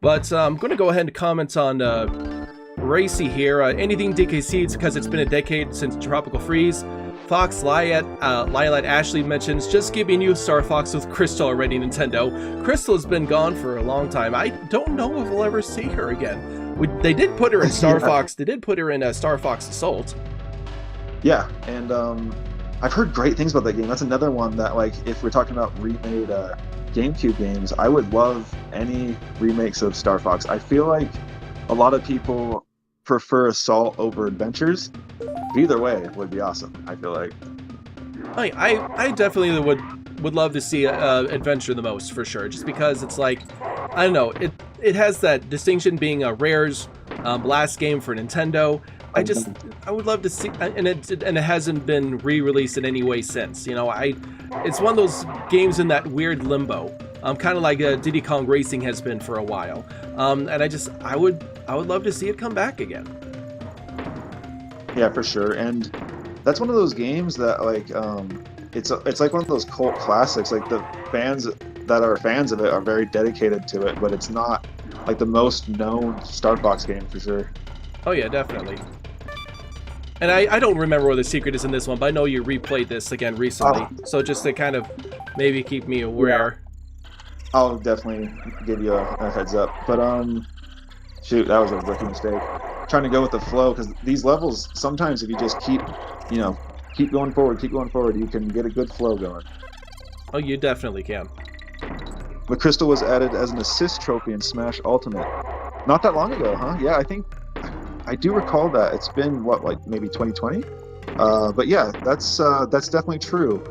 But I'm going to go ahead and comment on Racy here. Anything DKC, because it's been a decade since Tropical Freeze. Fox Lilat Ashley mentions, just give me a new Star Fox with Crystal already, Nintendo. Crystal has been gone for a long time. I don't know if we'll ever see her again. They did put her in Star Fox. They did put her in Star Fox Assault. Yeah, and I've heard great things about that game. That's another one that, like, if we're talking about remade GameCube games, I would love any remakes of Star Fox. I feel like a lot of people prefer Assault over Adventures. Either way, it would be awesome, I feel like. I definitely would love to see Adventure the most, for sure, just because it's like, I don't know, it has that distinction being a Rare's last game for Nintendo. I would love to see, and it hasn't been re-released in any way since. You know, it's one of those games in that weird limbo, kind of like Diddy Kong Racing has been for a while. And I would love to see it come back again. Yeah, for sure. And that's one of those games that, like, it's like one of those cult classics. Like, the fans that are fans of it are very dedicated to it, but it's not like the most known Star Fox game for sure. Oh yeah, definitely. And I don't remember what the secret is in this one, but I know you replayed this again recently. So just to kind of maybe keep me aware. Yeah. I'll definitely give you a heads up. But shoot, that was a rookie mistake. Trying to go with the flow, because these levels, sometimes if you just keep going forward, you can get a good flow going. Oh, you definitely can. The crystal was added as an assist trophy in Smash Ultimate. Not that long ago, huh? Yeah, I think I do recall that. It's been what, like maybe 2020? But yeah, that's definitely true.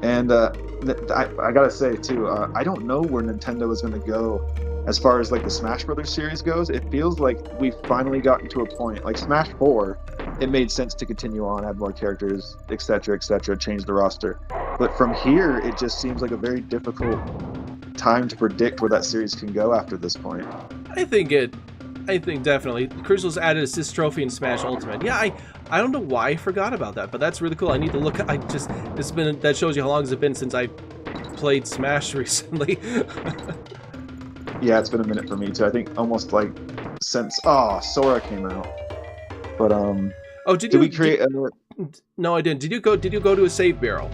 And I gotta say too, I don't know where Nintendo is gonna go as far as like the Smash Brothers series goes. It feels like we've finally gotten to a point, like Smash 4, it made sense to continue on, add more characters, etc., change the roster. But from here, it just seems like a very difficult time to predict where that series can go after this point. I think definitely. Crystal's added assist trophy in Smash Ultimate. Yeah, I don't know why I forgot about that, but that's really cool. I need to look. That shows you how long has it been since I played Smash recently. Yeah, it's been a minute for me too. I think almost like since Sora came out. But did we create? No, I didn't. Did you go to a save barrel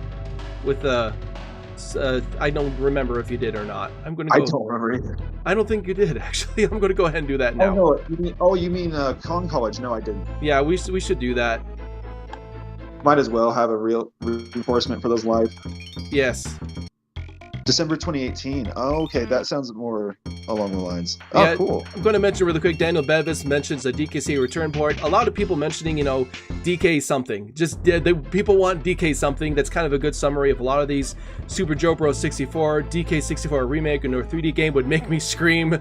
with I don't remember if you did or not. I don't remember either. I don't think you did, actually. I'm going to go ahead and do that now. Oh, no. You mean Kong College? No, I didn't. Yeah, we should do that. Might as well have a real reinforcement for those live. Yes. December 2018. Oh, okay. That sounds more along the lines. Yeah, oh, cool. I'm going to mention really quick, Daniel Bevis mentions the DKC return port. A lot of people mentioning, DK something. People want DK something. That's kind of a good summary of a lot of these. Super Joe Bro 64, DK64 remake, and a 3D game would make me scream.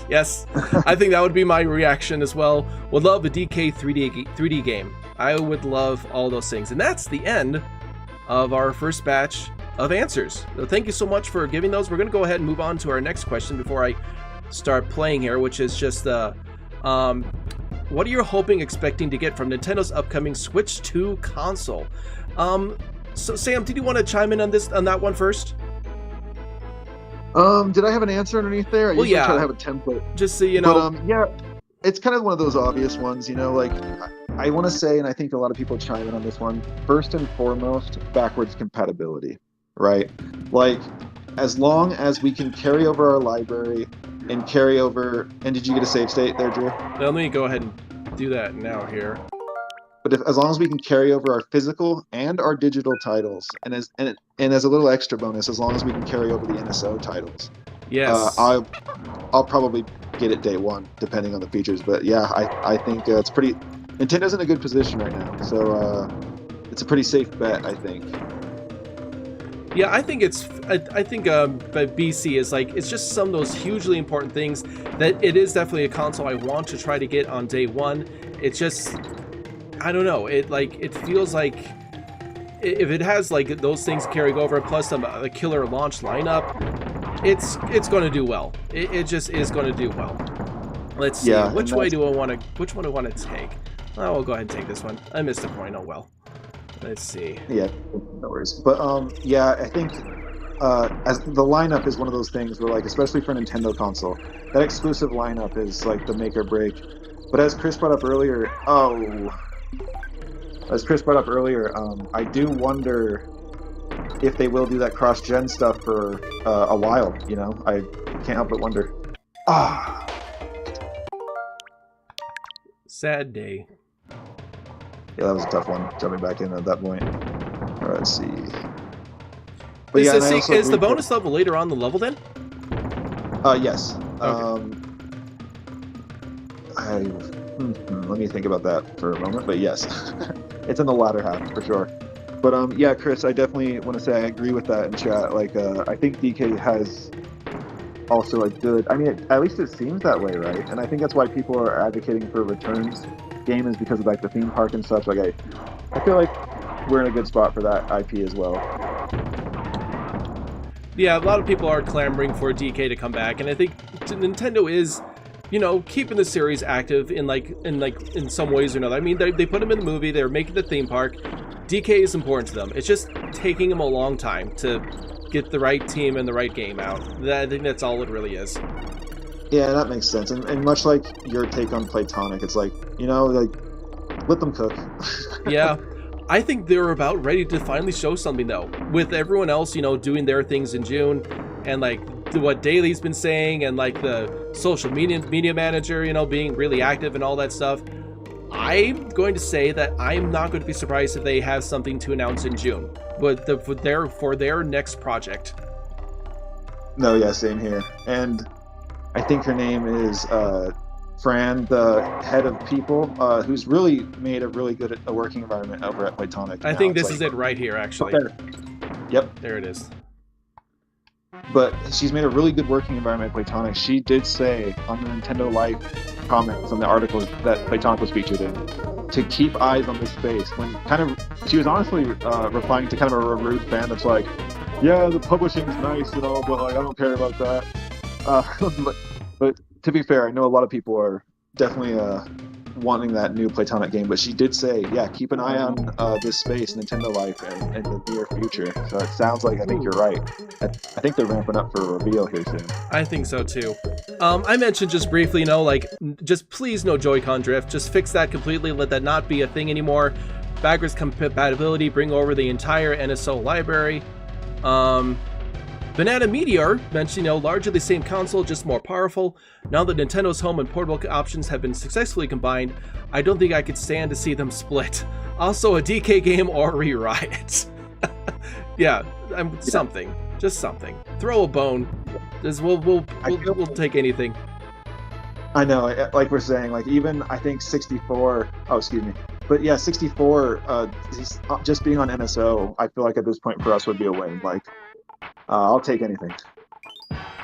Yes, I think that would be my reaction as well. Would love a DK 3D game. I would love all those things. And that's the end of our first batch of answers. So thank you so much for giving those. We're going to go ahead and move on to our next question before I start playing here, which is just what are you expecting to get from Nintendo's upcoming Switch 2 console? So Sam, did you want to chime in on that one first? Did I have an answer underneath there? I usually try to have a template. Just so you know. But, yeah. it's kind of one of those obvious ones, you know, like I want to say, and I think a lot of people chime in on this one, first and foremost, backwards compatibility, right? Like, as long as we can carry over our library and carry over, and did you get a save state there, Drew? Let me go ahead and do that now here. But as long as we can carry over our physical and our digital titles, and as a little extra bonus, as long as we can carry over the NSO titles, yes, I'll probably get it day one, depending on the features. But yeah, I think it's pretty. Nintendo's in a good position right now, so it's a pretty safe bet, I think. Yeah, I think but BC is like, it's just some of those hugely important things that it is definitely a console I want to try to get on day one. It's just, I don't know, it feels like if it has like those things carrying over plus a killer launch lineup, it's going to do well. It just is going to do well. Let's see, which one do I want to take? Oh, we'll go ahead and take this one. I missed a point. Oh well. Let's see. Yeah, no worries. But yeah, I think as the lineup is one of those things where, like, especially for a Nintendo console, that exclusive lineup is like the make or break. But as Chris brought up earlier, I do wonder if they will do that cross-gen stuff for a while. You know, I can't help but wonder. Sad day. Yeah, that was a tough one, jumping back in at that point. All right, let's see. But is the bonus level later on the level then? Yes. Okay. Let me think about that for a moment, but yes. It's in the latter half, for sure. But yeah, Chris, I definitely want to say I agree with that in chat. Like, I think DK has also a good... I mean, at least it seems that way, right? And I think that's why people are advocating for Returns game, is because of like the theme park and such. Like, I feel like we're in a good spot for that IP as well. Yeah, a lot of people are clamoring for DK to come back, and I think Nintendo is, you know, keeping the series active in some ways or another. I mean, they put them in the movie, they're making the theme park. DK is important to them. It's just taking them a long time to get the right team and the right game out. I think that's all it really is. Yeah, that makes sense. And much like your take on Playtonic, it's like, you know, like, let them cook. Yeah. I think they're about ready to finally show something, though. With everyone else, you know, doing their things in June, and like what Daly's been saying, and like the social media manager, you know, being really active and all that stuff. I'm going to say that I'm not going to be surprised if they have something to announce in June, but for their next project. No, yeah, same here. And I think her name is Fran, the head of people, who's really made a really good working environment over at Playtonic. I think this is it right here, actually. There. Yep. There it is. But she's made a really good working environment at Playtonic. She did say on the Nintendo Life comments on the article that Playtonic was featured in to keep eyes on this space. When kind of, she was honestly replying to kind of a rude fan that's like, yeah, the publishing is nice and all, but like, I don't care about that. But to be fair, I know a lot of people are definitely wanting that new Playtonic game, but she did say, yeah, keep an eye on this space, Nintendo Life, in the near future. So it sounds like, I think you're right. I think they're ramping up for a reveal here soon. I think so too. I mentioned just briefly, you know, like, just please no Joy-Con drift. Just fix that completely. Let that not be a thing anymore. Backwards compatibility, bring over the entire NSO library. Banana Meteor mentioned, you know, largely the same console, just more powerful. Now that Nintendo's home and portable options have been successfully combined, I don't think I could stand to see them split. Also, a DK game or rewrite. Yeah, something. Just something. Throw a bone. We'll take anything. I know, like we're saying, like, even I think 64. Oh, excuse me. But yeah, 64. Just being on NSO, I feel like at this point for us would be a win. Like, I'll take anything.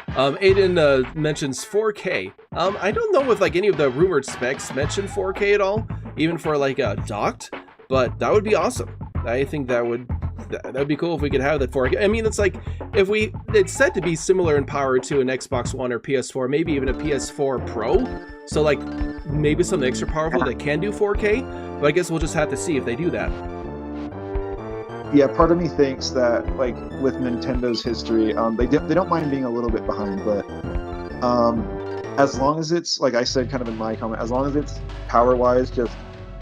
Aiden mentions 4K. I don't know if like any of the rumored specs mention 4K at all, even for like docked, but that would be awesome. I think that would be cool if we could have that 4K. I mean, it's like if it's said to be similar in power to an Xbox One or PS4, maybe even a PS4 Pro. So like maybe something extra powerful that can do 4K. But I guess we'll just have to see if they do that. Yeah, part of me thinks that, like, with Nintendo's history, they don't mind being a little bit behind, but as long as it's, like I said kind of in my comment, as long as it's power-wise just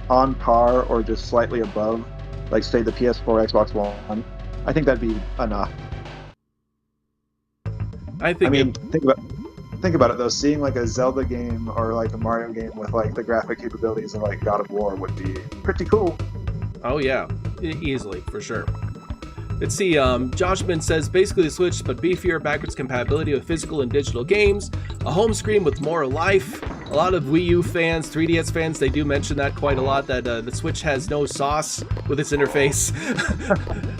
on par or just slightly above, like say the PS4, Xbox One, I think that'd be enough. I mean, think about it though. Seeing like a Zelda game or like a Mario game with like the graphic capabilities of like God of War would be pretty cool. Oh yeah, easily, for sure. Let's see, Joshman says, basically the Switch, but beefier, backwards compatibility with physical and digital games, a home screen with more life. A lot of Wii U fans, 3DS fans, they do mention that quite a lot, that the Switch has no sauce with its interface.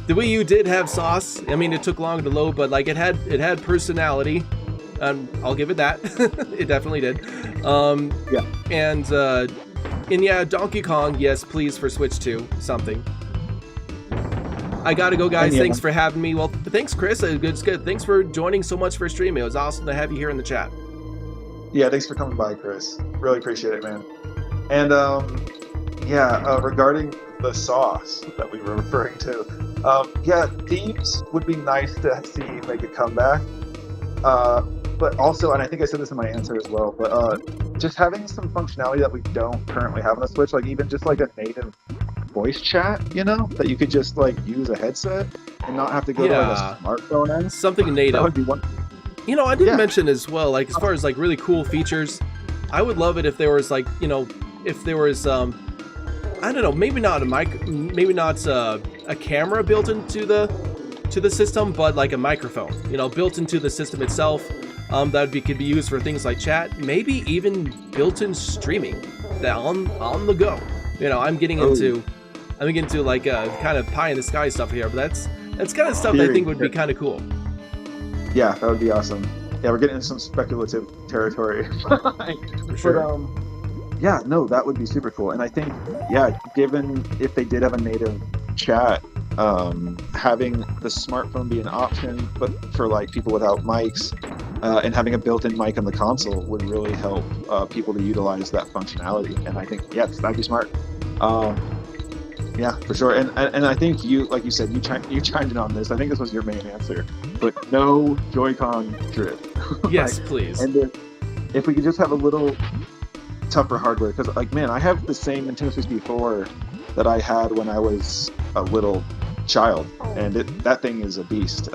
The Wii U did have sauce. I mean, it took long to load, but like it had personality. I'll give it that. It definitely did. Yeah. And yeah, Donkey Kong, yes, please, for Switch 2, something. I gotta go, guys. Thanks for having me. Well, thanks, Chris. It's good. Thanks for joining so much for streaming. It was awesome to have you here in the chat. Yeah, thanks for coming by, Chris. Really appreciate it, man. And regarding the sauce that we were referring to, yeah, themes would be nice to see make a comeback. But also, and I think I said this in my answer as well, but just having some functionality that we don't currently have on the Switch, like even just like a native voice chat, you know, that you could just like use a headset and not have to go to like a smartphone and something native. That would be one. You know, I did mention as well, like as far as like really cool features, I would love it if there was like, you know, if there was I don't know, maybe not a camera built into the system, but like a microphone, you know, built into the system itself. That could be used for things like chat, maybe even built-in streaming that on the go. You know, I'm getting into like kind of pie in the sky stuff here, but that's kind of stuff that I think would be kind of cool. Yeah, that would be awesome. Yeah, we're getting into some speculative territory. For sure. But yeah, no, that would be super cool. And I think, yeah, given if they did have a native chat, having the smartphone be an option, but for like people without mics, and having a built-in mic on the console would really help people to utilize that functionality. And I think, yeah, that'd be smart. Yeah, for sure. And I think you, like you said, you chimed in on this. I think this was your main answer. But no Joy-Con drip. Yes, like, please. And if we could just have a little tougher hardware, because like, man, I have the same Nintendo 64 that I had when I was a little child, and that thing is a beast.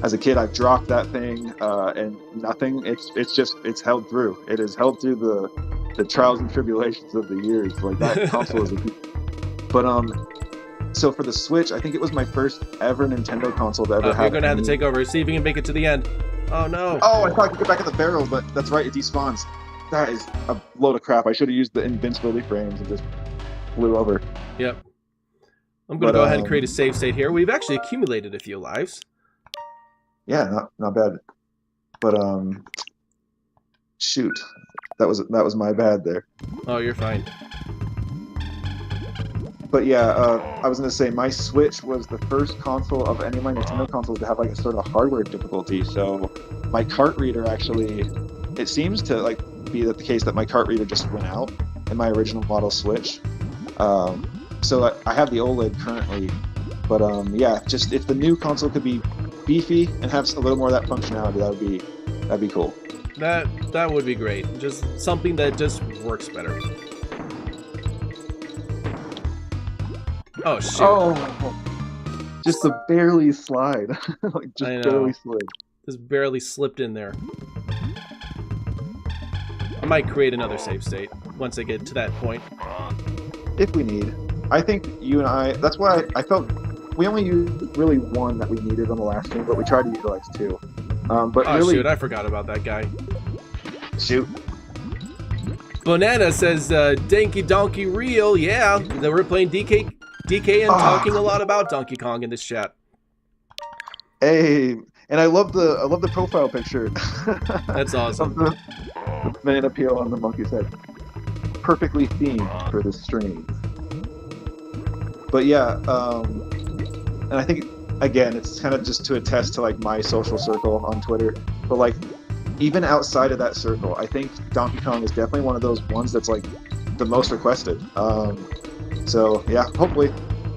As a kid, I've dropped that thing, and nothing. It's held through. It has held through the trials and tribulations of the years. Like that console is a beast. But so for the Switch, I think it was my first ever Nintendo console to ever have. You're gonna have to take over. See if you can make it to the end. Oh no. Oh, I thought I could get back at the barrel, but that's right. It despawns. That is a load of crap. I should have used the invincibility frames and just flew over. Yep. I'm gonna go ahead and create a save state here. We've actually accumulated a few lives. Yeah, not bad. But shoot, that was my bad there. Oh, you're fine. But yeah, I was gonna say my Switch was the first console of any of my Nintendo consoles to have like a sort of hardware difficulty. So my cart reader actually, it seems to like be the case that my cart reader just went out in my original model Switch. So I have the OLED currently, but yeah, just if the new console could be beefy and have a little more of that functionality, that'd be cool. That would be great. Just something that just works better. Oh shoot! Oh, just a barely slide, like just barely slid. Just barely slipped in there. I might create another save state once I get to that point. If we need. I think you and I, that's why I felt we only used really one that we needed on the last stream, but we tried to utilize two. But really, shoot, I forgot about that guy. Shoot. Banana says, Danky Donkey Real, yeah, we're playing DK and talking a lot about Donkey Kong in this chat. Hey, and I love the profile picture. That's awesome. The banana peel on the monkey's head. Perfectly themed for this stream. But yeah, and I think again, it's kind of just to attest to like my social circle on Twitter. But like, even outside of that circle, I think Donkey Kong is definitely one of those ones that's like the most requested. So yeah, hopefully.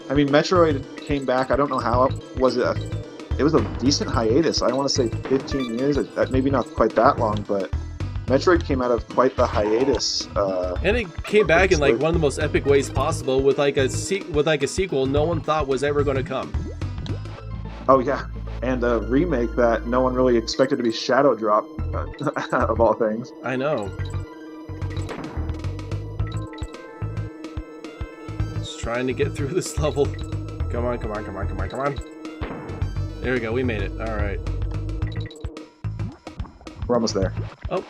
I mean, Metroid came back. I don't know how. It was a decent hiatus. I want to say 15 years. Maybe not quite that long, but Metroid came out of quite the hiatus. And it came back in like one of the most epic ways possible with like a sequel no one thought was ever going to come. Oh yeah, and a remake that no one really expected to be Shadow Drop, of all things. I know. Just trying to get through this level. Come on, come on, come on, come on, come on. There we go, we made it. All right. We're almost there. Oh.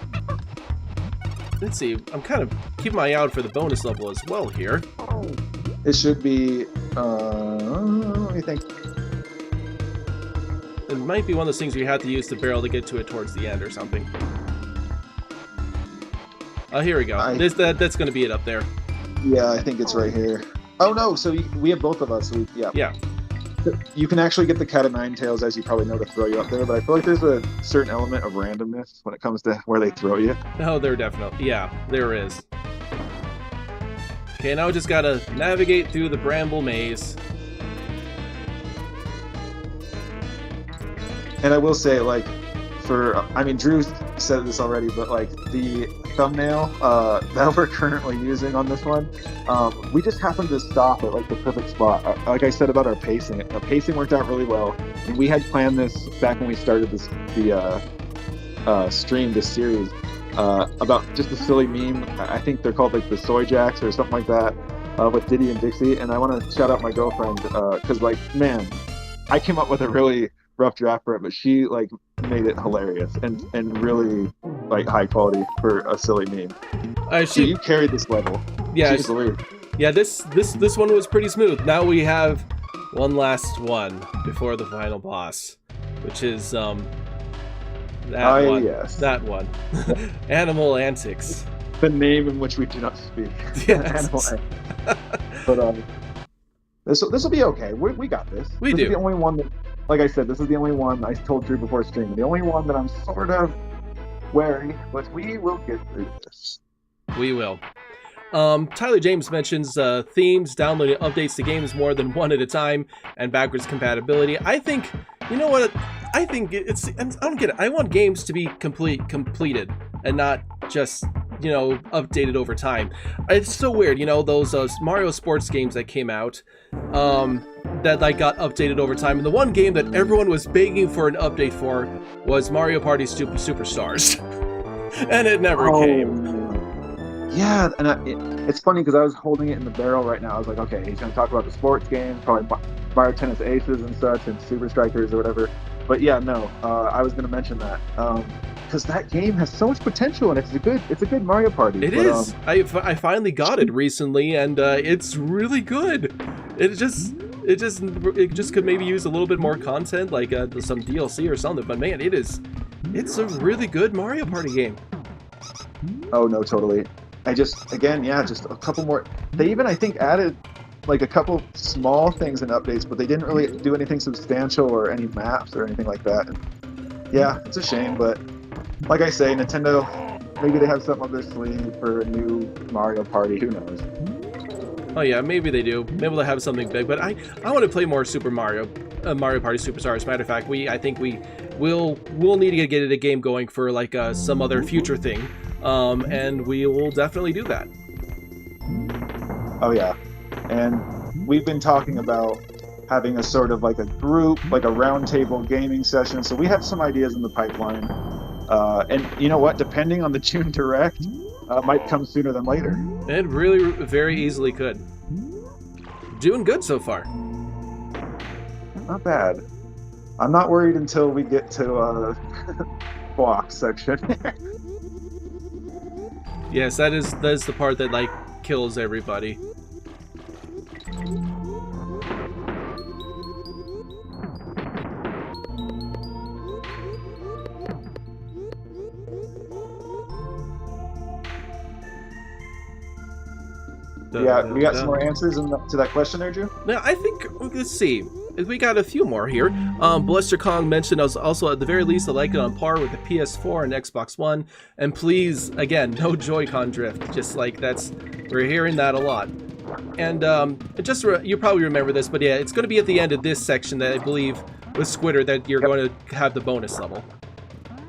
Let's see. I'm kind of keeping my eye out for the bonus level as well here. It should be, let me think. It might be one of those things where you have to use the barrel to get to it towards the end or something. Oh, here we go. That's going to be it up there. Yeah, I think it's right here. Oh no, so we have both of us. So yeah. You can actually get the cat of nine tails, as you probably know, to throw you up there, but I feel like there's a certain element of randomness when it comes to where they throw you. Oh, there definitely. Yeah, there is. Okay, now we just gotta navigate through the bramble maze. And I will say, like, I mean, Drew said this already, but like the thumbnail that we're currently using on this one, we just happened to stop at like the perfect spot. Like I said about our pacing worked out really well. And we had planned this back when we started the stream, this series, about just a silly meme. I think they're called like the Soy Jacks or something like that, with Diddy and Dixie. And I want to shout out my girlfriend, because like, man, I came up with a really rough draft for it, but she like made it hilarious and really like high quality for a silly meme. So you carried this level. Yeah, this one was pretty smooth. Now we have one last one before the final boss, which is that one. Yes. That one. Animal Antics. The name in which we do not speak. Yes. Animal Antics. But this will be okay. We got this. We do. This is the only one that, like I said, this is the only one I told Drew before streaming. The only one that I'm sort of wary, but we will get through this. We will. Tyler James mentions themes, downloading updates to games more than one at a time, and backwards compatibility. I think, you know what? I think I don't get it. I want games to be completed and not just, you know, updated over time. It's so weird, you know, those Mario sports games that came out, that like got updated over time. And the one game that everyone was begging for an update for was Mario Party Superstars, and it never came. Yeah, and it's funny because I was holding it in the barrel right now. I was like, okay, he's going to talk about the sports games, probably Mario Tennis Aces and such, and Super Strikers or whatever. But yeah, no, I was going to mention that because that game has so much potential, and it's a good Mario Party. It is. I finally got it recently, and it's really good. It just could maybe use a little bit more content, like some DLC or something. But man, it's a really good Mario Party game. Oh no, totally. just a couple more. They even, I think, added like a couple small things and updates, but they didn't really do anything substantial or any maps or anything like that. And yeah, it's a shame, but like I say, Nintendo, maybe they have something up their sleeve for a new Mario Party. Who knows? Oh yeah, maybe they do. Maybe they'll have something big. But I want to play more Super Mario Party Superstars. As a matter of fact, I think we'll need to get a game going for like some other future thing. And we will definitely do that. Oh yeah, and we've been talking about having a sort of like a group, like a roundtable gaming session. So we have some ideas in the pipeline. And you know what? Depending on the June Direct, might come sooner than later. It really very easily could. Doing good so far. Not bad. I'm not worried until we get to box section. Yes, that is the part that like kills everybody. Yeah, we got some more answers to that question there, Drew? Yeah, I think, let's see. We got a few more here. Blister Kong mentioned also at the very least I like it on par with the PS4 and Xbox One. And please, again, no Joy-Con drift. Just like we're hearing that a lot. And you probably remember this, but yeah, it's going to be at the end of this section that I believe with Squitter that you're going to have the bonus level.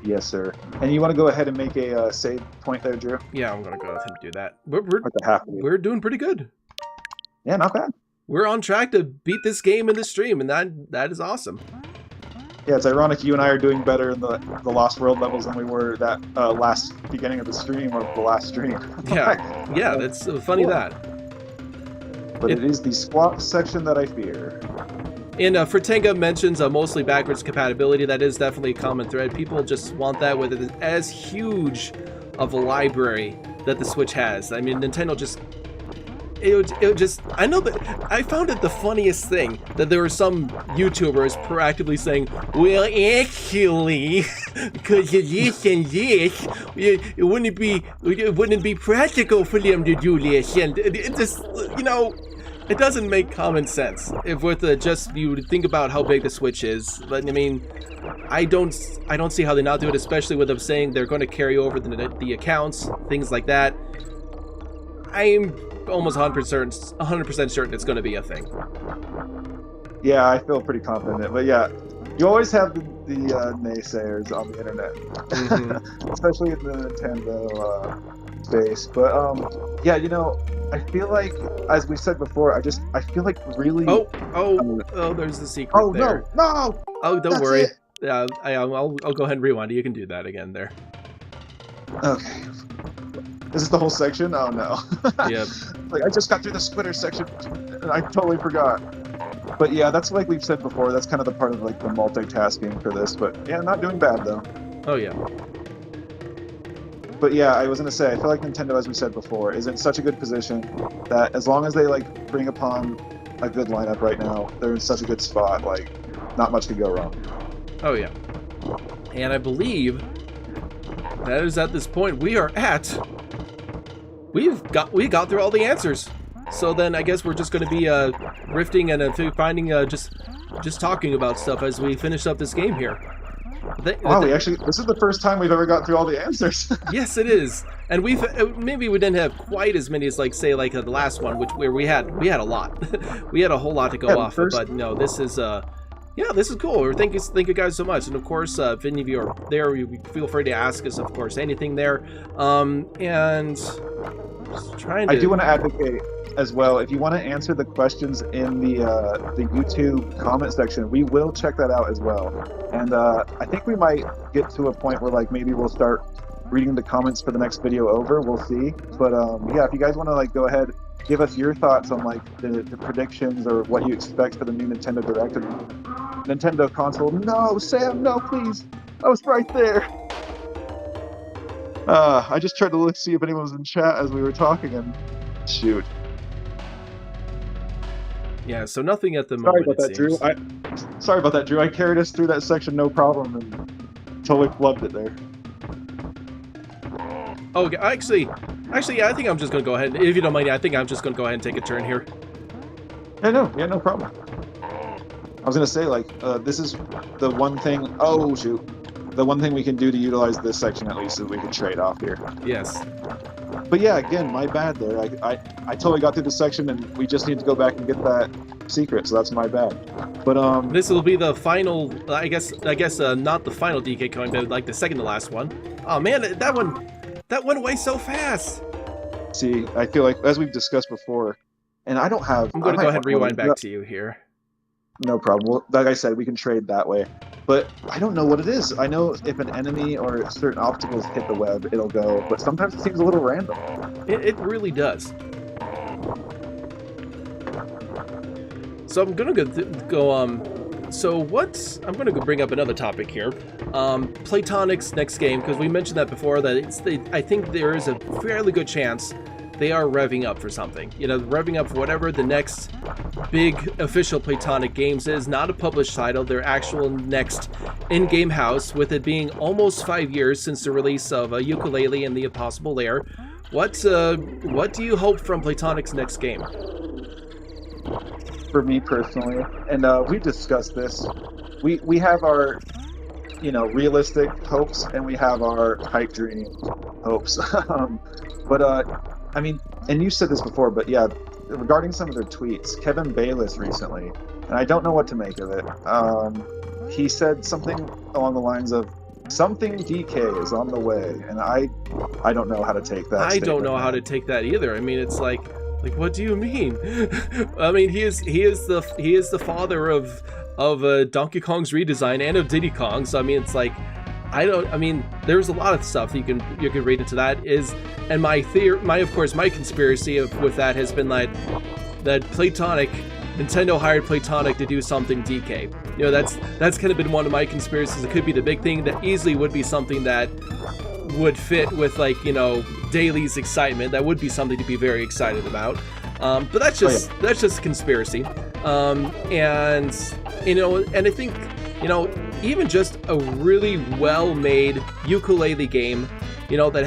Yes, sir. And you want to go ahead and make a save point there, Drew? Yeah, I'm gonna go ahead and do that. We're doing pretty good. Yeah, not bad. We're on track to beat this game in the stream, and that is awesome. Yeah, it's ironic you and I are doing better in the Lost World levels than we were that last beginning of the stream of the last stream. Yeah, that's funny that. But it is the squat section that I fear. And Fertenga mentions mostly backwards compatibility. That is definitely a common thread. People just want that with it as huge of a library that the Switch has. I mean, Nintendo just... It just... I know that... I found it the funniest thing that there were some YouTubers proactively saying, well, actually, because of this and this, it wouldn't be practical for them to do this. And it just, you know... It doesn't make common sense if with just you think about how big the Switch is. But I mean, I don't see how they not do it, especially with them saying they're going to carry over the accounts, things like that. I'm almost 100% certain it's going to be a thing. Yeah, I feel pretty confident. But yeah, you always have the naysayers on the internet, especially in the Nintendo space. But yeah, you know, I feel like, as we said before, I feel like really... Oh, there's the secret there. No! Oh, don't worry. Yeah, I'll go ahead and rewind it. You can do that again there. Okay. Is this the whole section? Oh, no. Yep. Like, I just got through the Splitter section, and I totally forgot. But yeah, that's like we've said before, that's kind of the part of like the multitasking for this. But yeah, not doing bad, though. Oh, yeah. But yeah, I was going to say, I feel like Nintendo, as we said before, is in such a good position that as long as they like bring upon a good lineup right now, they're in such a good spot, like, not much could go wrong. Oh, yeah. And I believe that is at this point we got through all the answers. So then I guess we're just going to be rifting and finding just talking about stuff as we finish up this game here. This is the first time we've ever got through all the answers. Yes, it is. And maybe we didn't have quite as many as the last one, where we had a lot. We had a whole lot to go off of, but no, this is this is cool. Thank you guys so much. And of course, if any of you are there, feel free to ask us, of course, anything there. And just trying to... I do want to advocate as well, if you want to answer the questions in the YouTube comment section, we will check that out as well. And I think we might get to a point where like maybe we'll start reading the comments for the next video over. We'll see. But yeah, if you guys want to like go ahead, give us your thoughts on like the predictions or what you expect for the new Nintendo Direct and Nintendo console. No, Sam, no, please. I was right there. I just tried to see if anyone was in chat as we were talking, and shoot. Yeah, so nothing at the moment. Sorry about that, Drew. I carried us through that section no problem and totally flubbed it there. Oh, actually, yeah, I think I'm just gonna go ahead. If you don't mind, I think I'm just gonna go ahead and take a turn here. Yeah, no problem. I was gonna say, like, this is the one thing. Oh shoot, the one thing we can do to utilize this section at least is we can trade off here. Yes. But yeah, again, my bad there. I totally got through the section, and we just need to go back and get that secret. So that's my bad. But this will be the final. I guess not the final DK coin, but like the second to last one. Oh man, that went away so fast. See, I feel like, as we've discussed before, and I don't have... I'm going to go ahead and rewind back to you here. No problem. Well, like I said, we can trade that way. But I don't know what it is. I know if an enemy or certain obstacles hit the web, it'll go. But sometimes it seems a little random. It really does. So I'm going to go... I'm going to bring up another topic here. Playtonic's next game, because we mentioned that before, that I think there is a fairly good chance they are revving up for something. You know, revving up for whatever the next big official Playtonic games is. Not a published title, their actual next in-game house, with it being almost 5 years since the release of Yooka-Laylee and the Impossible Lair. What do you hope from Playtonic's next game? For me personally, and we've discussed this, we have our, realistic hopes, and we have our pipe dream hopes. I mean, and you said this before, but yeah, regarding some of their tweets, Kevin Bayless recently, and I don't know what to make of it. He said something along the lines of, something DK is on the way, and I don't know how to take that. I don't know how to take that either. I mean, it's like what do you mean? I mean, he is the father of Donkey Kong's redesign and of Diddy Kong. So I mean, it's like I mean, there's a lot of stuff you can read into that. And my conspiracy with that has been that Nintendo hired Playtonic to do something DK. You know, that's kind of been one of my conspiracies. It could be the big thing that easily would be something that would fit with, like, you know, Daily's excitement. That would be something to be very excited about. But that's just conspiracy. And you know, and I think, you know, even just a really well-made ukulele game, you know, that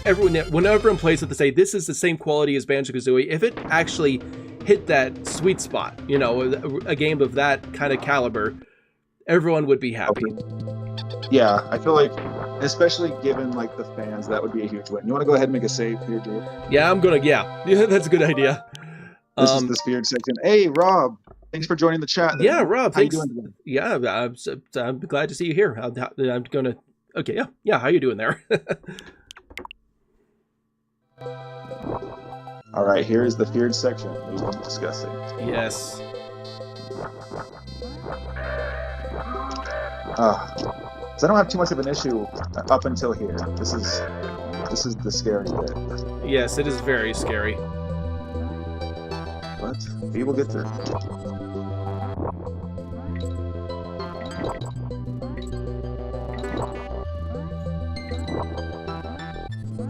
everyone, when everyone plays it, to say this is the same quality as Banjo-Kazooie. If it actually hit that sweet spot, you know, a game of that kind of caliber, everyone would be happy. Yeah, I feel like, especially given like the fans, that would be a huge win. You want to go ahead and make a save here, dude? Yeah, I'm gonna. Yeah, that's a good idea. This is the Spirit section. Hey, Rob. Thanks for joining the chat. Yeah, Rob. How Thanks. You doing today? Yeah, I'm glad to see you here. I'm gonna. Okay, yeah. How you doing there? All right, here is the feared section we've been discussing. Yes. So I don't have too much of an issue up until here. This is the scary bit. Yes, it is very scary. But we will get through.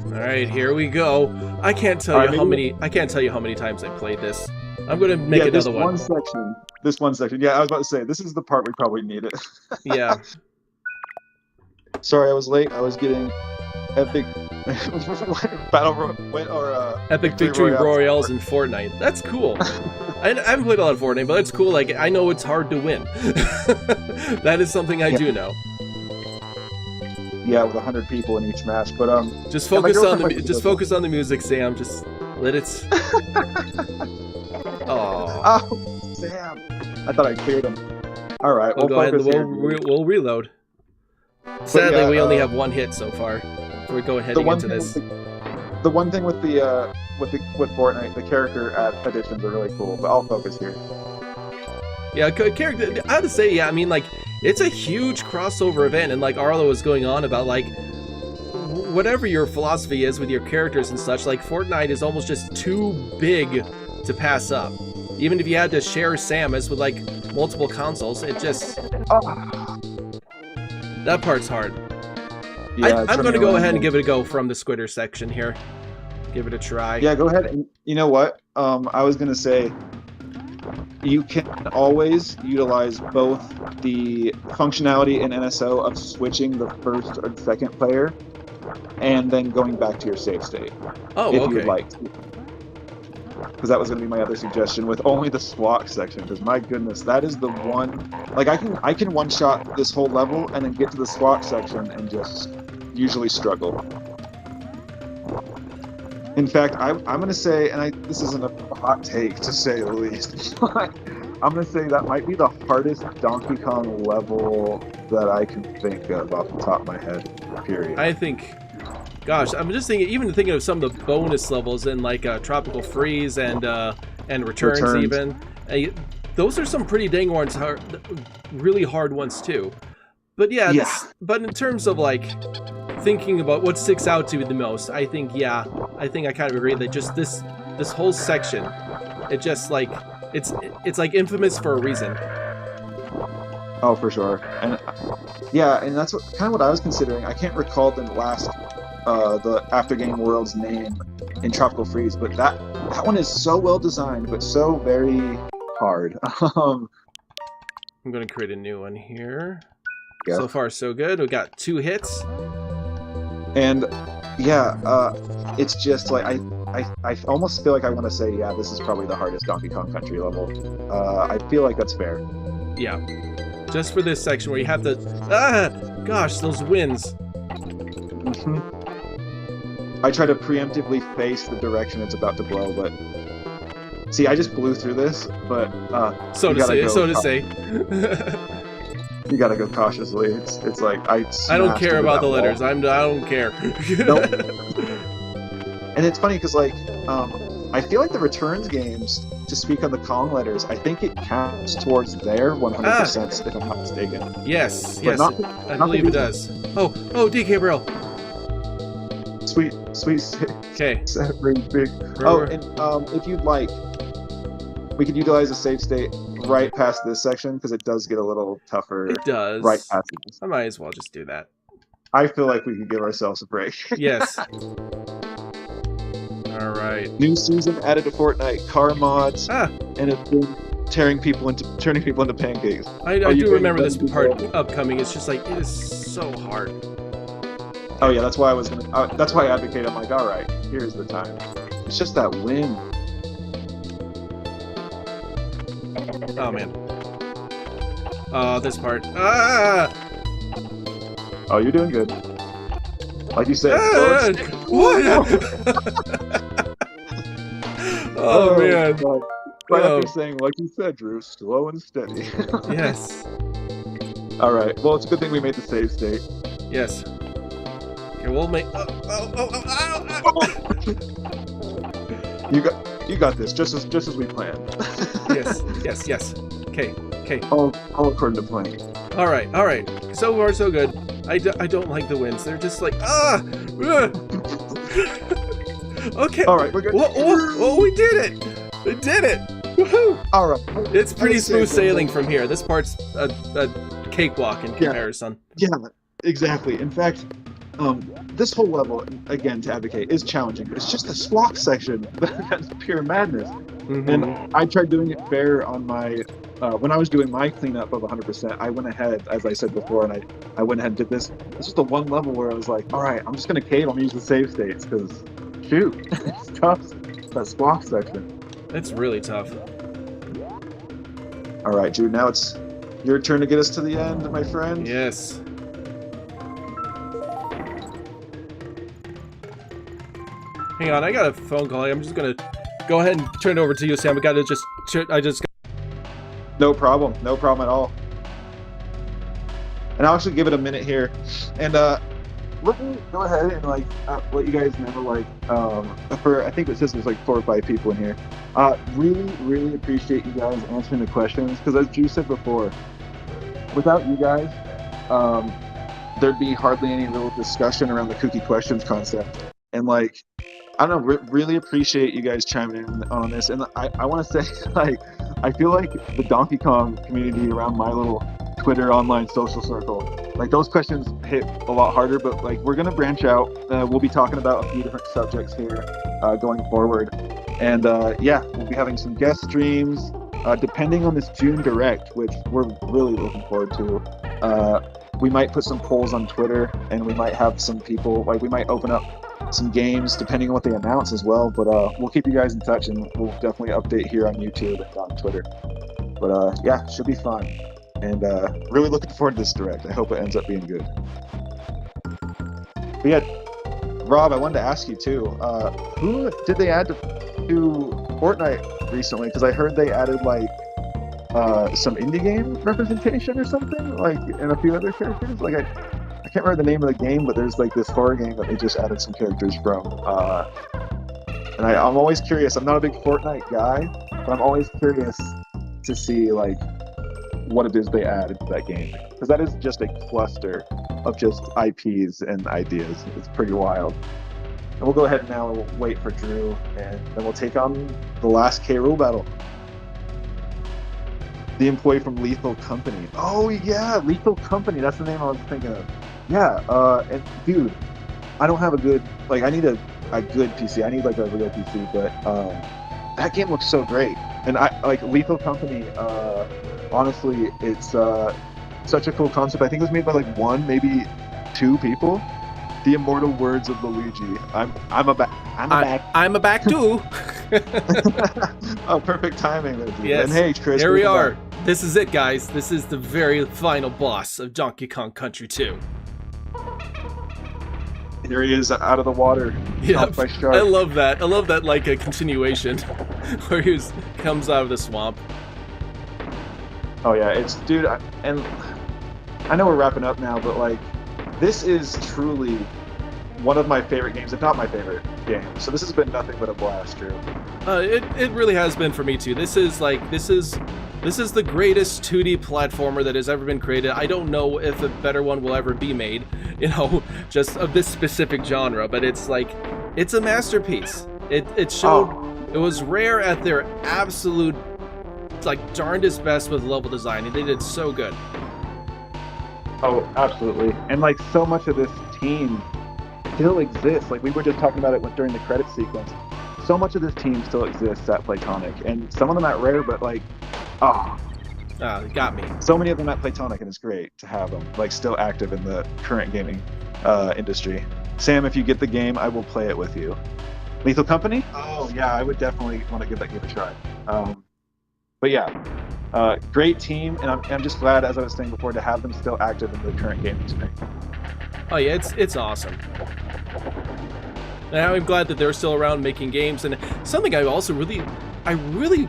All right, here we go. I can't tell you how many times I played this. I'm gonna make another one. This one section. Yeah, I was about to say this is the part we probably need it. Yeah. Sorry, I was late. I was getting epic epic victory royales in Fortnite. That's cool. I haven't played a lot of Fortnite, but that's cool. Like, I know it's hard to win. That is something I do know. Yeah, with 100 people in each match, but just focus on the music, Sam. Just let it. Oh, Sam! I thought I cleared him. All right, we'll go ahead and we'll reload. Sadly, we only have one hit so far. We're going heading into this. The one thing with with Fortnite, the character additions are really cool, but I'll focus here. Yeah, character. I have to say, yeah. I mean, like, it's a huge crossover event, and like Arlo was going on about, like, whatever your philosophy is with your characters and such, like, Fortnite is almost just too big to pass up. Even if you had to share Samus with, like, multiple consoles, it just... That part's hard. Yeah, I'm going to go ahead and give it a go from the Squitter section here. Give it a try. Yeah, go ahead. And you know what? I was going to say, you can always utilize both the functionality in NSO of switching the first or second player and then going back to your save state. Oh, if okay. you would like to. Because that was going to be my other suggestion with only the SWAT section. Because my goodness, that is the one. Like, I can one shot this whole level and then get to the SWAT section and just usually struggle. In fact, I'm going to say, and this isn't a hot take to say the least, but I'm going to say that might be the hardest Donkey Kong level that I can think of off the top of my head, period. I think, gosh, I'm just thinking of some of the bonus levels in, like, Tropical Freeze and Returns even. Those are some pretty dang ones, really hard ones too. But yeah. But in terms of, like, thinking about what sticks out to me the most, I think I kind of agree that just this whole section, it just, like, it's like infamous for a reason. Oh, for sure. And yeah, and that's kind of what I was considering. I can't recall the last the After Game World's name in Tropical Freeze, but that one is so well designed but so very hard. I'm going to create a new one here. Yeah. So far so good. We got 2 hits. And yeah, it's just like I almost feel like I want to say, yeah, this is probably the hardest Donkey Kong Country level. I feel like that's fair. Yeah, just for this section where you have to, gosh, those winds. I try to preemptively face the direction it's about to blow, but see, I just blew through this. But so to say. You gotta go cautiously. It's like I don't smashed care into about that the wall. letters. I don't care. Nope. And it's funny because like I feel like the returns games, to speak on the Kong letters, I think it counts towards their 100% if I'm not mistaken. Yes, But yes, not- I not believe the it does. Oh, DK Braille. Sweet Okay. really big. Oh, and if you'd like, we could utilize a save state right past this section because it does get a little tougher. It does. Right past this. I might as well just do that. I feel like we could give ourselves a break. Yes. All right. New season added to Fortnite, car mods, and it's been turning people into pancakes. I do remember this part upcoming. It's just like it is so hard. Oh yeah, that's why that's why I advocate. I'm like, all right, here's the time. It's just that wind. Oh man. Oh, this part. Ah! Oh, you're doing good. Like you said. What? Oh man. God. Right after saying, like you said, Drew, slow and steady. Yes. All right. Well, it's a good thing we made the save state. Yes. Okay, we'll make. You got this. Just as we planned. Yes. Okay. All according to plan. All right. So far, so good. I don't like the winds. They're just like Okay. All right, we're good. Oh, we did it! We did it! Woohoo! All right. It's pretty smooth sailing from here. This part's a cakewalk in comparison. Yeah, exactly. In fact, this whole level, again, to advocate, is challenging. It's just the swap section that's pure madness. Mm-hmm. And I tried doing it fair on my when I was doing my cleanup of 100%. I went ahead, as I said before, and I went ahead and did this. This is the one level where I was like, all right, I'm just gonna cave. I'm gonna use the save states because shoot, it's tough. That swap section. It's really tough. All right, Jude. Now it's your turn to get us to the end, my friend. Yes. Hang on, I got a phone call. I'm just gonna go ahead and turn it over to you, Sam. No problem at all. And I'll actually give it a minute here, and let me go ahead and let you guys know, for I think it says there's 4 or 5 people in here. Really appreciate you guys answering the questions, because as Drew said before, without you guys, there'd be hardly any real discussion around the Kooky Questions concept. And I don't know, really appreciate you guys chiming in on this. And I want to say, I feel like the Donkey Kong community around my little Twitter online social circle, those questions hit a lot harder, but we're going to branch out. We'll be talking about a few different subjects here going forward. And we'll be having some guest streams, depending on this June Direct, which we're really looking forward to. We might put some polls on Twitter, and we might have some people, we might open up some games depending on what they announce as well. But we'll keep you guys in touch, and we'll definitely update here on YouTube and on Twitter. But it should be fun. And really looking forward to this Direct. I hope it ends up being good. But yeah, Rob, I wanted to ask you too, who did they add to Fortnite recently? Because I heard they added some indie game representation or something, and a few other characters. I can't remember the name of the game, but there's this horror game that they just added some characters from. And I'm always curious. I'm not a big Fortnite guy, but I'm always curious to see what it is they added to that game, because that is just a cluster of just IPs and ideas. It's pretty wild. And we'll go ahead now and we'll wait for Drew, and then we'll take on the last K. Rool battle. The employee from Lethal Company. Oh yeah, Lethal Company. That's the name I was thinking of. Yeah, and dude, I don't have a good, I need a good PC. I need a real PC, but that game looks so great. And I Lethal Company, honestly, it's such a cool concept. I think it was made by 1, maybe 2 people. The immortal words of Luigi. I'm back. I'm a back too. Oh, perfect timing there, dude. Yes. And hey, Chris. Here we are. This is it, guys. This is the very final boss of Donkey Kong Country 2. Here he is out of the water. Yeah, I love that. I love that, a continuation where he comes out of the swamp. Oh yeah, dude, and I know we're wrapping up now, but like, this is truly one of my favorite games, if not my favorite game. So this has been nothing but a blast, Drew. It really has been for me too. This is the greatest 2D platformer that has ever been created. I don't know if a better one will ever be made, just of this specific genre, but it's a masterpiece. It showed It was Rare at their absolute darndest best with level design, and they did so good. Oh, absolutely. And like so much of this team still exists. Like we were just talking about it during the credit sequence. So much of this team still exists at Platonic, and some of them at Rare, but it got me. So many of them at Platonic, and it's great to have them still active in the current gaming industry. Sam, if you get the game, I will play it with you. Lethal Company? Oh yeah, I would definitely want to give that game a try. But yeah, great team, and I'm just glad, as I was saying before, to have them still active in the current gaming space. Oh yeah, it's awesome. And I'm glad that they're still around making games. And something I really,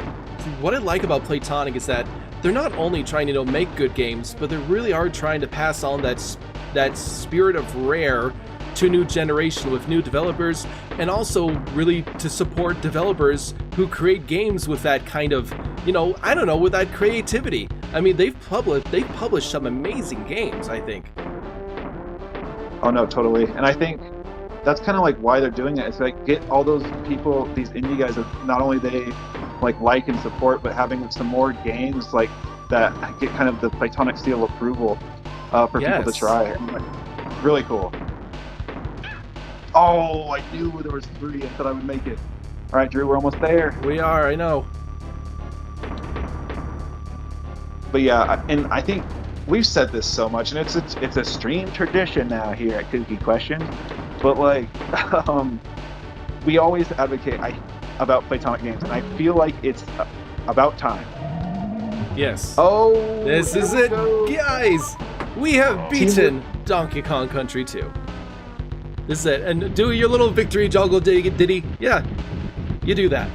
what I like about Platonic is that they're not only trying to make good games, but they really are trying to pass on that spirit of Rare to a new generation with new developers, and also really to support developers who create games with that kind of, with that creativity. I mean, they've published some amazing games, I think. Oh no, totally. And I think that's kind of why they're doing it. It's get all those people, these indie guys that not only they like and support, but having some more games that get kind of the Platonic seal approval for people to try. Really cool. Oh, I knew there was 3. I thought I would make it. All right, Drew, we're almost there. We are, I know. But yeah, and I think we've said this so much, and it's a stream tradition now here at Kooky Questions. But we always advocate about Platonic games, and I feel like it's about time. Yes. Oh, this is it, guys. We have beaten Donkey Kong Country 2. This is it. And do your little victory joggle ditty. Yeah, you do that.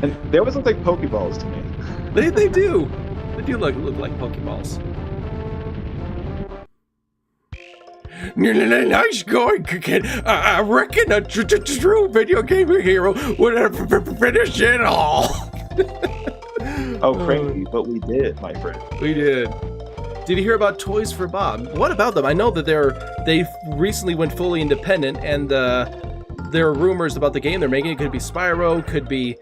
And they always look like Pokeballs to me. They do. They do look like Pokeballs. Nice going, kid. I reckon a true video game hero would have finished it all. Oh, crazy, but we did, my friend. We did. Did you hear about Toys for Bob? What about them? I know that they recently went fully independent, and there are rumors about the game they're making. It could be Spyro, could be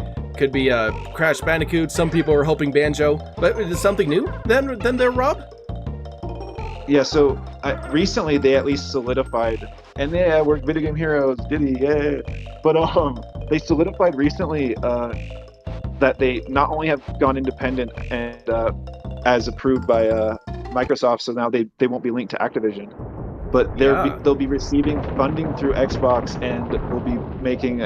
Crash Bandicoot. Some people are hoping Banjo, but is it something new then there, Rob? Yeah, so recently they at least solidified, and yeah, we're video game heroes, Diddy, yeah. But they solidified recently that they not only have gone independent and as approved by Microsoft, so now they won't be linked to Activision, but they'll be receiving funding through Xbox, and will be making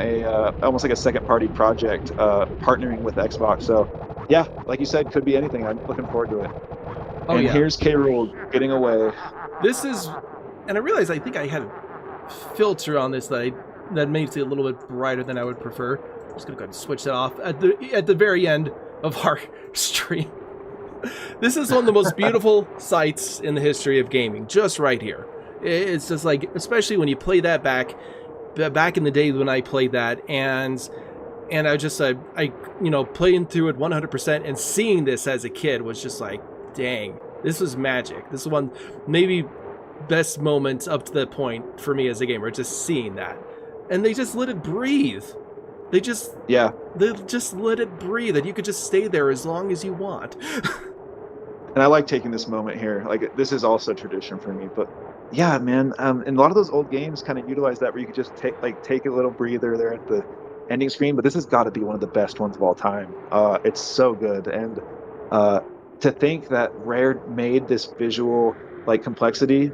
almost like a second party project partnering with Xbox. So yeah, like you said, could be anything. I'm looking forward to it. Oh, and yeah. Here's K. Rool getting away. This is, and I realized I think I had a filter on this that makes it a little bit brighter than I would prefer. I'm just gonna go ahead and switch that off at the very end of our stream. This is one of the most beautiful sights in the history of gaming, just right here. It's just especially when you play that back in the day when I played that, and I just playing through it 100% and seeing this as a kid was just dang, this was magic. This is one maybe best moments up to that point for me as a gamer, just seeing that. And they just let it breathe. They just let it breathe, and you could just stay there as long as you want. And I like taking this moment here. This is also tradition for me. But yeah, man, and a lot of those old games kind of utilize that, where you could just take a little breather there at the ending screen. But this has got to be one of the best ones of all time. It's so good, and to think that Rare made this visual complexity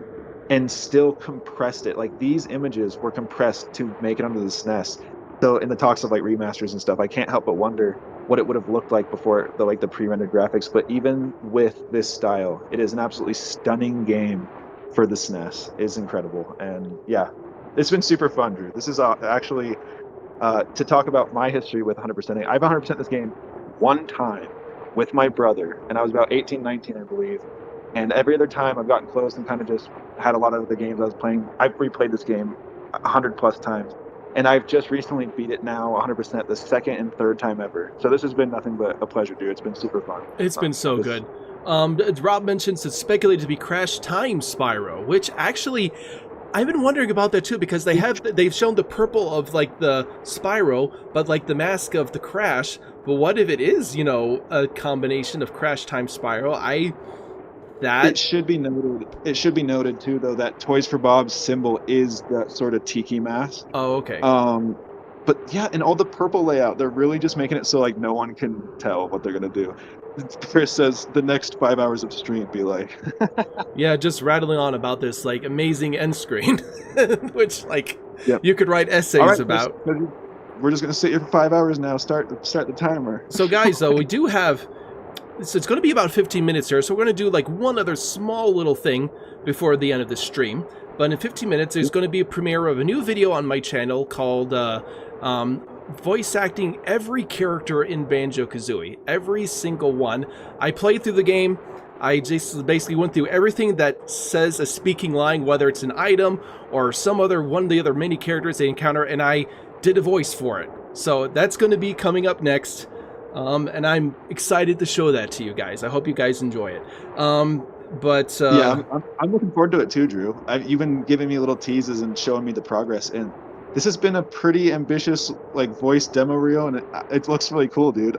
and still compressed it. These images were compressed to make it onto the SNES. So in the talks of remasters and stuff, I can't help but wonder what it would have looked like before the pre-rendered graphics. But even with this style, it is an absolutely stunning game for the SNES. It is incredible. And yeah, it's been super fun, Drew. This is actually to talk about my history with 100%. I've 100% this game one time with my brother, and I was about 18, 19, I believe. And every other time I've gotten close and kind of just had a lot of the games I was playing. I've replayed this game 100 plus times. And I've just recently beat it now 100% the second and third time ever. So this has been nothing but a pleasure, dude. It's been super fun. It's been so good. Rob mentions it's speculated to be Crash Time Spyro, which actually I've been wondering about that too, because they've shown the purple of like the Spyro, but like the mask of the Crash. But what if it is, you know, a combination of Crash Time Spyro? It should be noted. It should be noted too, though, that Toys for Bob's symbol is that sort of tiki mask. Oh, okay. But yeah, and all the purple layout, they're really just making it so like no one can tell what they're gonna do. Chris says the next 5 hours of stream be like. Yeah, just rattling on about this like amazing end screen, which like Yep. you could write essays about. We're just gonna sit here for 5 hours now. Start the timer. So guys, though, we do have. So it's going to be about 15 minutes here, so we're going to do like one other small little thing before the end of the stream. But in 15 minutes, there's going to be a premiere of a new video on my channel called voice acting every character in Banjo-Kazooie. Every single one. I played through the game. I just basically went through everything that says a speaking line, whether it's an item or some other one of the other mini characters they encounter, and I did a voice for it. So that's going to be coming up next. And I'm excited to show that to you guys. I hope you guys enjoy it. Yeah, I'm looking forward to it too, Drew. You've been giving me little teases and showing me the progress, and this has been a pretty ambitious like voice demo reel, and it looks really cool, dude.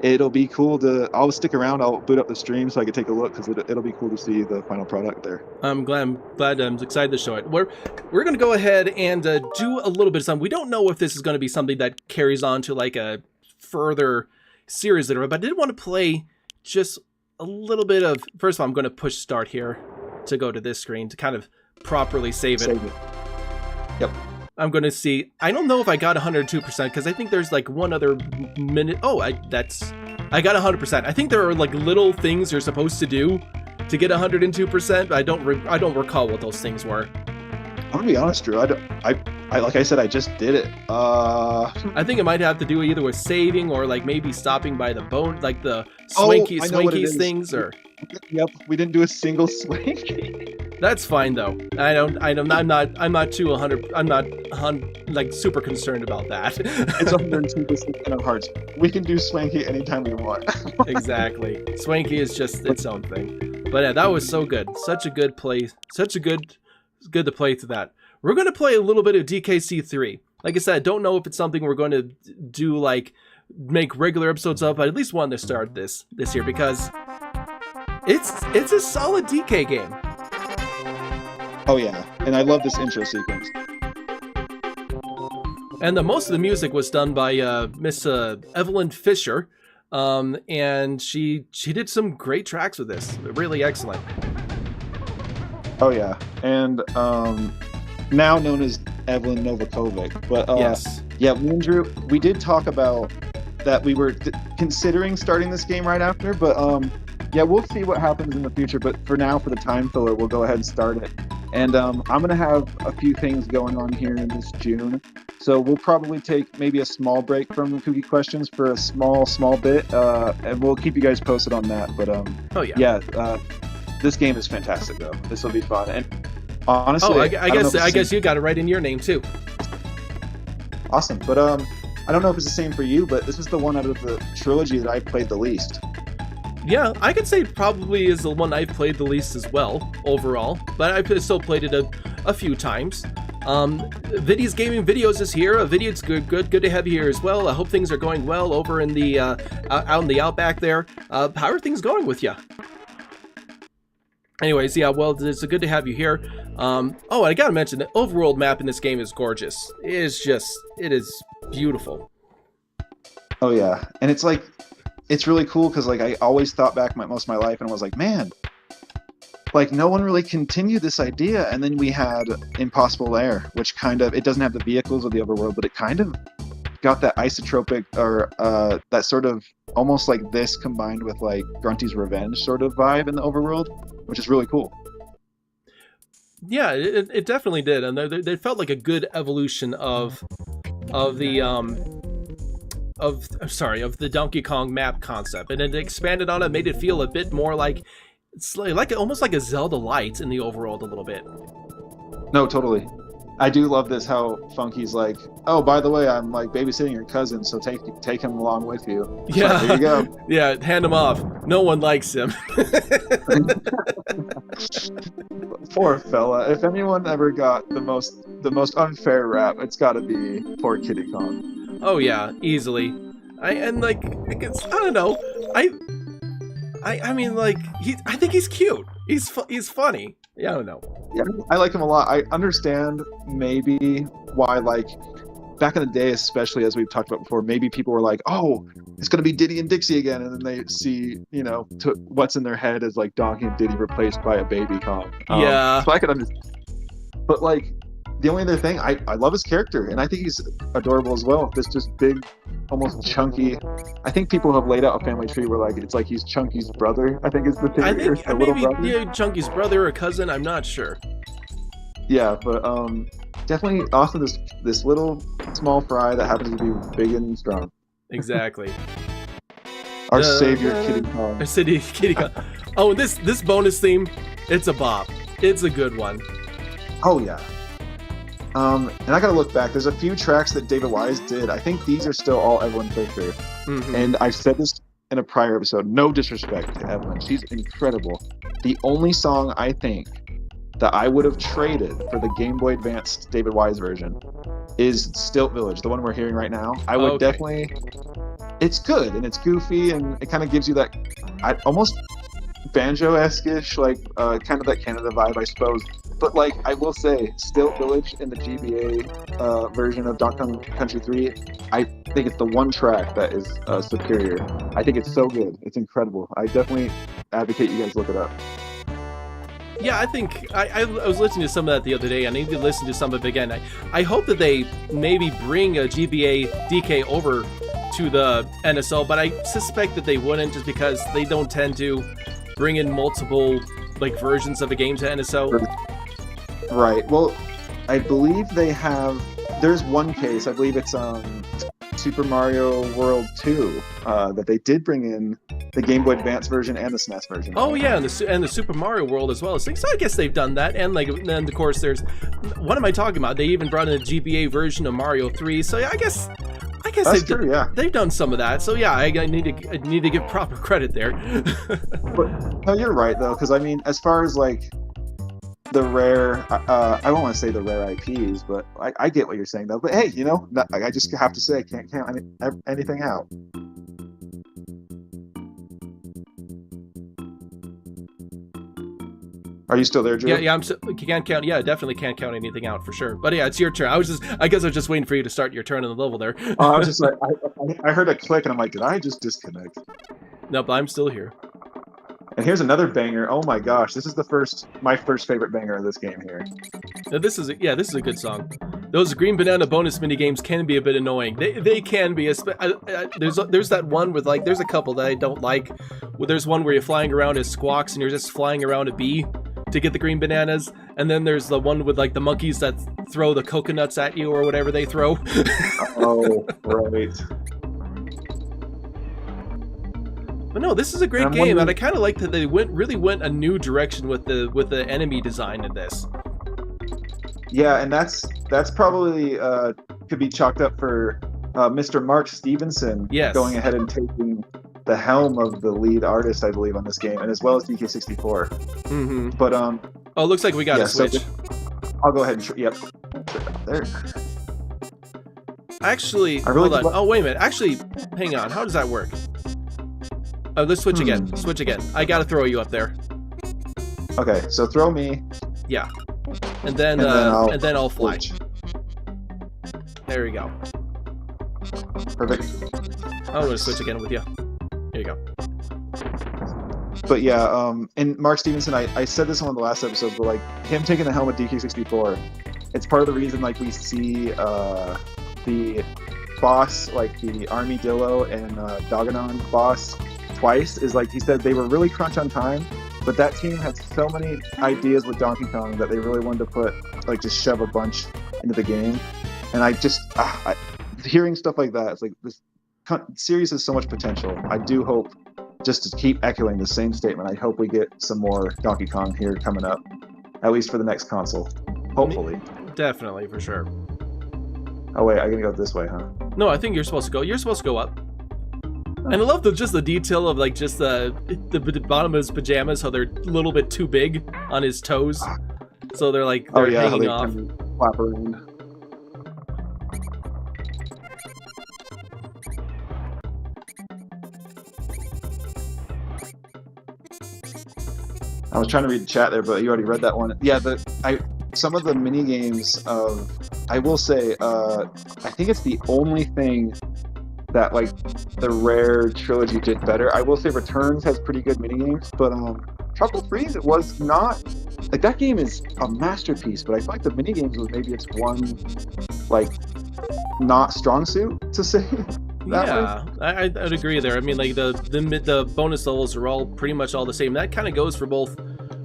It'll be cool I'll stick around. I'll boot up the stream so I can take a look, because it'll be cool to see the final product there. I'm excited to show it. We're going to go ahead and do a little bit of something. We don't know if this is going to be something that carries on to like a further series that are, but I did want to play just a little bit of. First of all, I'm going to push start here to go to this screen to kind of properly save it. Yep. I'm going to see. I don't know if I got 102% because I think there's like one other minute. Oh, I got 100%. I think there are like little things you're supposed to do to get 102%. I don't recall what those things were. I'm gonna be honest, Drew. I like I said, I just did it. I think it might have to do either with saving or like maybe stopping by the bone, like the Swankies things, or. Yep, we didn't do a single Swanky. That's fine though. I'm not too 100. I'm not like super concerned about that. It's 102% in our hearts. We can do Swanky anytime we want. Exactly. Swanky is just its own thing. But yeah, that was so good. Such a good play. Good to play through that. We're going to play a little bit of DKC3. Like I said, I don't know if it's something we're going to do, like, make regular episodes of, but I at least wanted to start this year because it's a solid DK game. Oh yeah, and I love this intro sequence. And most of the music was done by Miss Evelyn Fisher, and she did some great tracks with this. Really excellent. Oh yeah, and now known as Evelyn Novakovic. But yes. Yeah, me and Drew, we did talk about that we were considering starting this game right after, but yeah, we'll see what happens in the future. But for now, for the time filler, we'll go ahead and start it. And I'm gonna have a few things going on here in this June, so we'll probably take maybe a small break from Kooky Questions for a small bit, and we'll keep you guys posted on that. But oh yeah, this game is fantastic though. This will be fun, and honestly, I guess you got it right in your name too. Awesome, but I don't know if it's the same for you, but this is the one out of the trilogy that I played the least. Yeah, I could say probably is the one I've played the least as well, overall. But I've still played it a few times. Viddy's Gaming Videos is here. Viddy's good to have you here as well. I hope things are going well over in the out in the Outback there. How are things going with you? Anyways, yeah, well, it's good to have you here. Oh, I gotta mention, the overworld map in this game is gorgeous. It is beautiful. Oh yeah, and it's like, it's really cool because like I always thought back most of my life and was like, man, like no one really continued this idea. And then we had Impossible Air, which kind of, it doesn't have the vehicles of the overworld, but it kind of got that isotropic or that sort of almost like this combined with like Grunty's Revenge sort of vibe in the overworld, which is really cool. Yeah, it definitely did, and they felt like a good evolution of the Donkey Kong map concept, and it expanded on it, made it feel a bit more like It's like almost like a Zelda Light in the overworld a little bit. No, totally. I do love this, how Funky's like, oh, by the way, I'm like babysitting your cousin, so take him along with you. Yeah. Here you go. Yeah, hand him off. No one likes him. Poor fella. If anyone ever got the most unfair rap, it's got to be poor Kiddy Kong. Oh yeah, easily. I don't know. I mean, like, I think he's cute. He's funny. Yeah, I don't know. Yeah, I like him a lot. I understand maybe why, like, back in the day, especially as we've talked about before, maybe people were like, oh, it's going to be Diddy and Dixie again. And then they see, you know, what's in their head is like Donkey and Diddy replaced by a baby Kong. Yeah. So I could understand. But, like, the only other thing, I love his character, and I think he's adorable as well. This just big, almost chunky. I think people have laid out a family tree where, like, it's like he's Chunky's brother, I think is the thing. I think maybe brother. Chunky's brother or cousin, I'm not sure. Yeah, but definitely also this little small fry that happens to be big and strong. Exactly. Our savior, Kiddy Kong. Our city, Kiddy Kong. Oh, this bonus theme, it's a bop. It's a good one. Oh yeah. And I gotta look back. There's a few tracks that David Wise did. I think these are still all Evelyn Fisher. Mm-hmm. And I've said this in a prior episode. No disrespect to Evelyn. She's incredible. The only song I think that I would have traded for the Game Boy Advance David Wise version is Stilt Village, the one we're hearing right now. I would definitely... It's good, and it's goofy, and it kind of gives you that almost banjo-esque-ish, like, kind of that Canada vibe, I suppose. But, like, I will say, Stilt Village in the GBA version of Donkey Kong Country 3, I think it's the one track that is superior. I think it's so good. It's incredible. I definitely advocate you guys look it up. Yeah, I think I was listening to some of that the other day. I need to listen to some of it again. I hope that they maybe bring a GBA DK over to the NSO, but I suspect that they wouldn't, just because they don't tend to bring in multiple, like, versions of a game to NSO. Right. Well, I believe they have... There's one case, I believe it's Super Mario World 2, that they did bring in the Game Boy Advance version and the SNES version. Oh yeah, and the Super Mario World as well. So I guess they've done that, and then of course there's... What am I talking about? They even brought in a GBA version of Mario 3, so yeah, I guess they've done some of that. So yeah, I need to give proper credit there. But no, you're right though, because I mean, as far as like the rare, I don't want to say the rare IPs, but I get what you're saying though. But hey, you know, I just have to say, I can't count anything out. Are you still there, Drew? Yeah, can't count. Yeah, definitely can't count anything out for sure. But yeah, it's your turn. I guess I was just waiting for you to start your turn on the level there. I was just like, I heard a click and I'm like, did I just disconnect? No, but I'm still here. And here's another banger. Oh my gosh, this is my first favorite banger of this game here. Now, this is a good song. Those green banana bonus mini games can be a bit annoying. They can be. There's that one with, like, there's a couple that I don't like. Well, there's one where you're flying around as Squawks and you're just flying around a bee to get the green bananas, and then there's the one with, like, the monkeys that throw the coconuts at you or whatever they throw. Oh, right. But no, this is a great game, and I kind of like that they really went a new direction with the enemy design in this. Yeah, and that's probably could be chalked up for Mr. Mark Stevenson going ahead and taking the helm of the lead artist, I believe, on this game, and as well as DK64. Mm-hmm. But oh, it looks like we got a switch. So I'll go ahead and yep. There. Actually, hold on. Oh, wait a minute. Actually, hang on. How does that work? Oh, let's switch again. Switch again. I gotta throw you up there. Okay, so throw me. Yeah. And then I'll fly. Switch. There we go. Perfect. I'm gonna switch again with you. Here you go. But yeah, and Mark Stevenson, I said this on one of the last episodes, but like him taking the helm of DK64, it's part of the reason like we see the boss, like the Armadillo and Doganon boss twice, is like he said they were really crunch on time, but that team had so many ideas with Donkey Kong that they really wanted to put, like, just shove a bunch into the game. And I just hearing stuff like that, it's like this series has so much potential. I do hope just to keep echoing the same statement, I hope we get some more Donkey Kong here coming up, at least for the next console. Hopefully. Definitely, for sure. Oh wait, I'm gonna go this way, huh? No, I think you're supposed to go. You're supposed to go up. And I love just the detail of like just the bottom of his pajamas, how they're a little bit too big on his toes, so they're like hanging off. Kind of flap around. I was trying to read the chat there, but you already read that one. Yeah, some of the mini games of, I will say, I think it's the only thing that like the Rare trilogy did better. I will say Returns has pretty good mini games, but Tropical Freeze, it was not like, that game is a masterpiece, but I feel like the mini games was maybe its one like not strong suit to say. Yeah, I'd agree there. I mean, like the bonus levels are all pretty much all the same. That kind of goes for both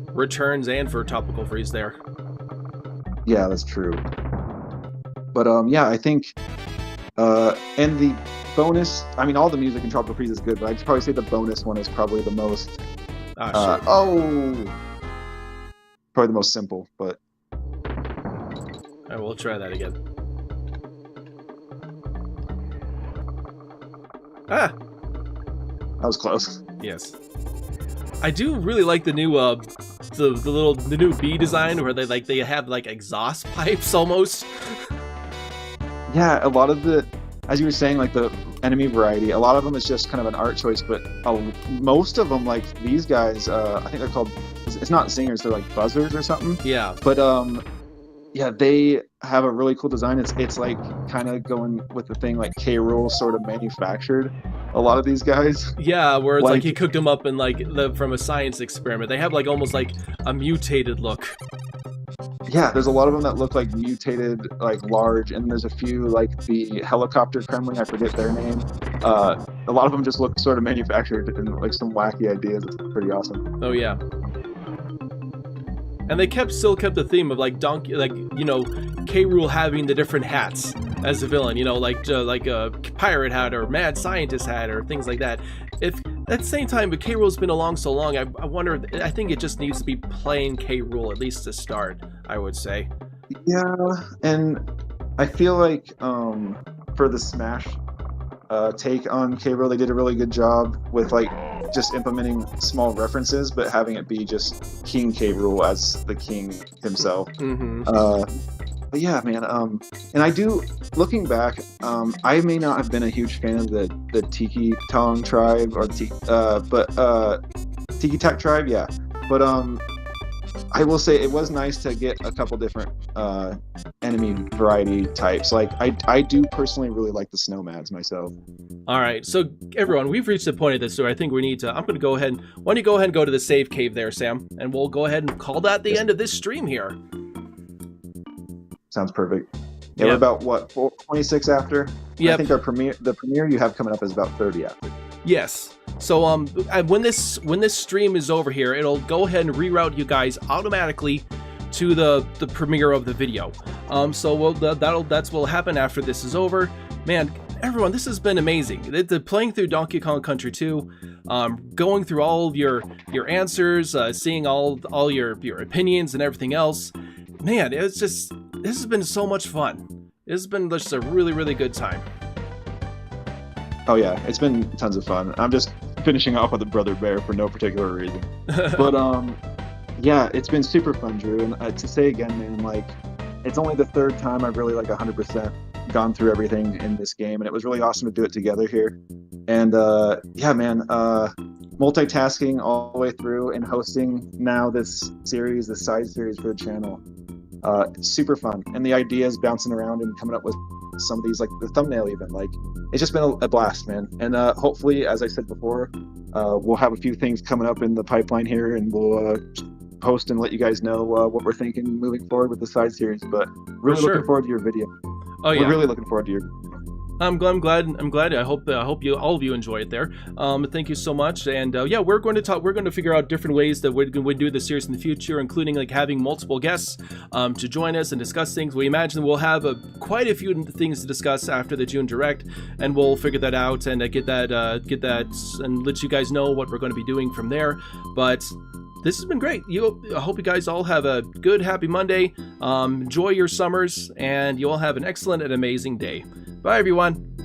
Returns and for Tropical Freeze there. Yeah, that's true. But yeah, I think and the bonus, I mean, all the music in Tropical Freeze is good, but I'd probably say the bonus one is probably the most probably the most simple, but alright, we'll try that again. Ah, that was close. Yes, I do really like the new the new bee design where they have like exhaust pipes almost. Yeah, a lot of the, as you were saying, like the enemy variety, a lot of them is just kind of an art choice, but most of them, like these guys, I think they're called, it's not singers, they're like buzzers or something. Yeah. But yeah, they have a really cool design. It's like kind of going with the thing like K-Rool sort of manufactured a lot of these guys. Yeah, where it's like he cooked them up in like from a science experiment. They have like almost like a mutated look. Yeah, there's a lot of them that look like mutated, like large, and there's a few like the helicopter Kremling, I forget their name. A lot of them just look sort of manufactured and like some wacky ideas. It's pretty awesome. Oh yeah. And they still kept the theme of like Donkey, like, you know, K-Rool having the different hats as a villain, you know, like a pirate hat or mad scientist hat or things like that. If at the same time, but K-Rool's been along so long, I wonder, I think it just needs to be plain K-Rool, at least to start, I would say. Yeah, and I feel like for the Smash take on K-Rool, they did a really good job with like just implementing small references, but having it be just King K-Rool as the king himself. Mm-hmm. But yeah, man, and I do, looking back, I may not have been a huge fan of the Tiki Tong tribe or Tiki Tak tribe, yeah. But I will say it was nice to get a couple different enemy variety types. Like I do personally really like the Snowmads myself. All right, so everyone, we've reached the point of this, so I think we need to. I'm going to go ahead. Why don't you go ahead and go to the save cave there, Sam, and we'll go ahead and call that the end of this stream here. Sounds perfect. Yeah, we're about what, 26 after? Yeah. I think the premiere you have coming up is about 30 after. Yes. So when this stream is over here, it'll go ahead and reroute you guys automatically to the premiere of the video. So that's what'll happen after this is over. Man, everyone, this has been amazing. Playing through Donkey Kong Country 2, going through all of your answers, seeing all your opinions and everything else. Man, this has been so much fun. This has been just a really, really good time. Oh yeah, it's been tons of fun. I'm just finishing off with a Brother Bear for no particular reason. But yeah, it's been super fun, Drew. And to say again, man, like, it's only the third time I've really like 100% gone through everything in this game, and it was really awesome to do it together here. And yeah, man, multitasking all the way through and hosting now this series, this side series for the channel. Super fun, and the ideas bouncing around and coming up with some of these, like the thumbnail even, like it's just been a blast, man. And hopefully, as I said before, we'll have a few things coming up in the pipeline here, and we'll post and let you guys know what we're thinking moving forward with the side series. But really looking forward to your video. Oh yeah, we're really looking forward to your I'm glad. I hope all of you enjoy it there. Thank you so much. And yeah, we're going to figure out different ways that we do this series in the future, including like having multiple guests to join us and discuss things. We imagine we'll have quite a few things to discuss after the June Direct, and we'll figure that out and get that and let you guys know what we're going to be doing from there. But this has been great. I hope you guys all have a good, happy Monday. Enjoy your summers, and you all have an excellent and amazing day. Bye, everyone.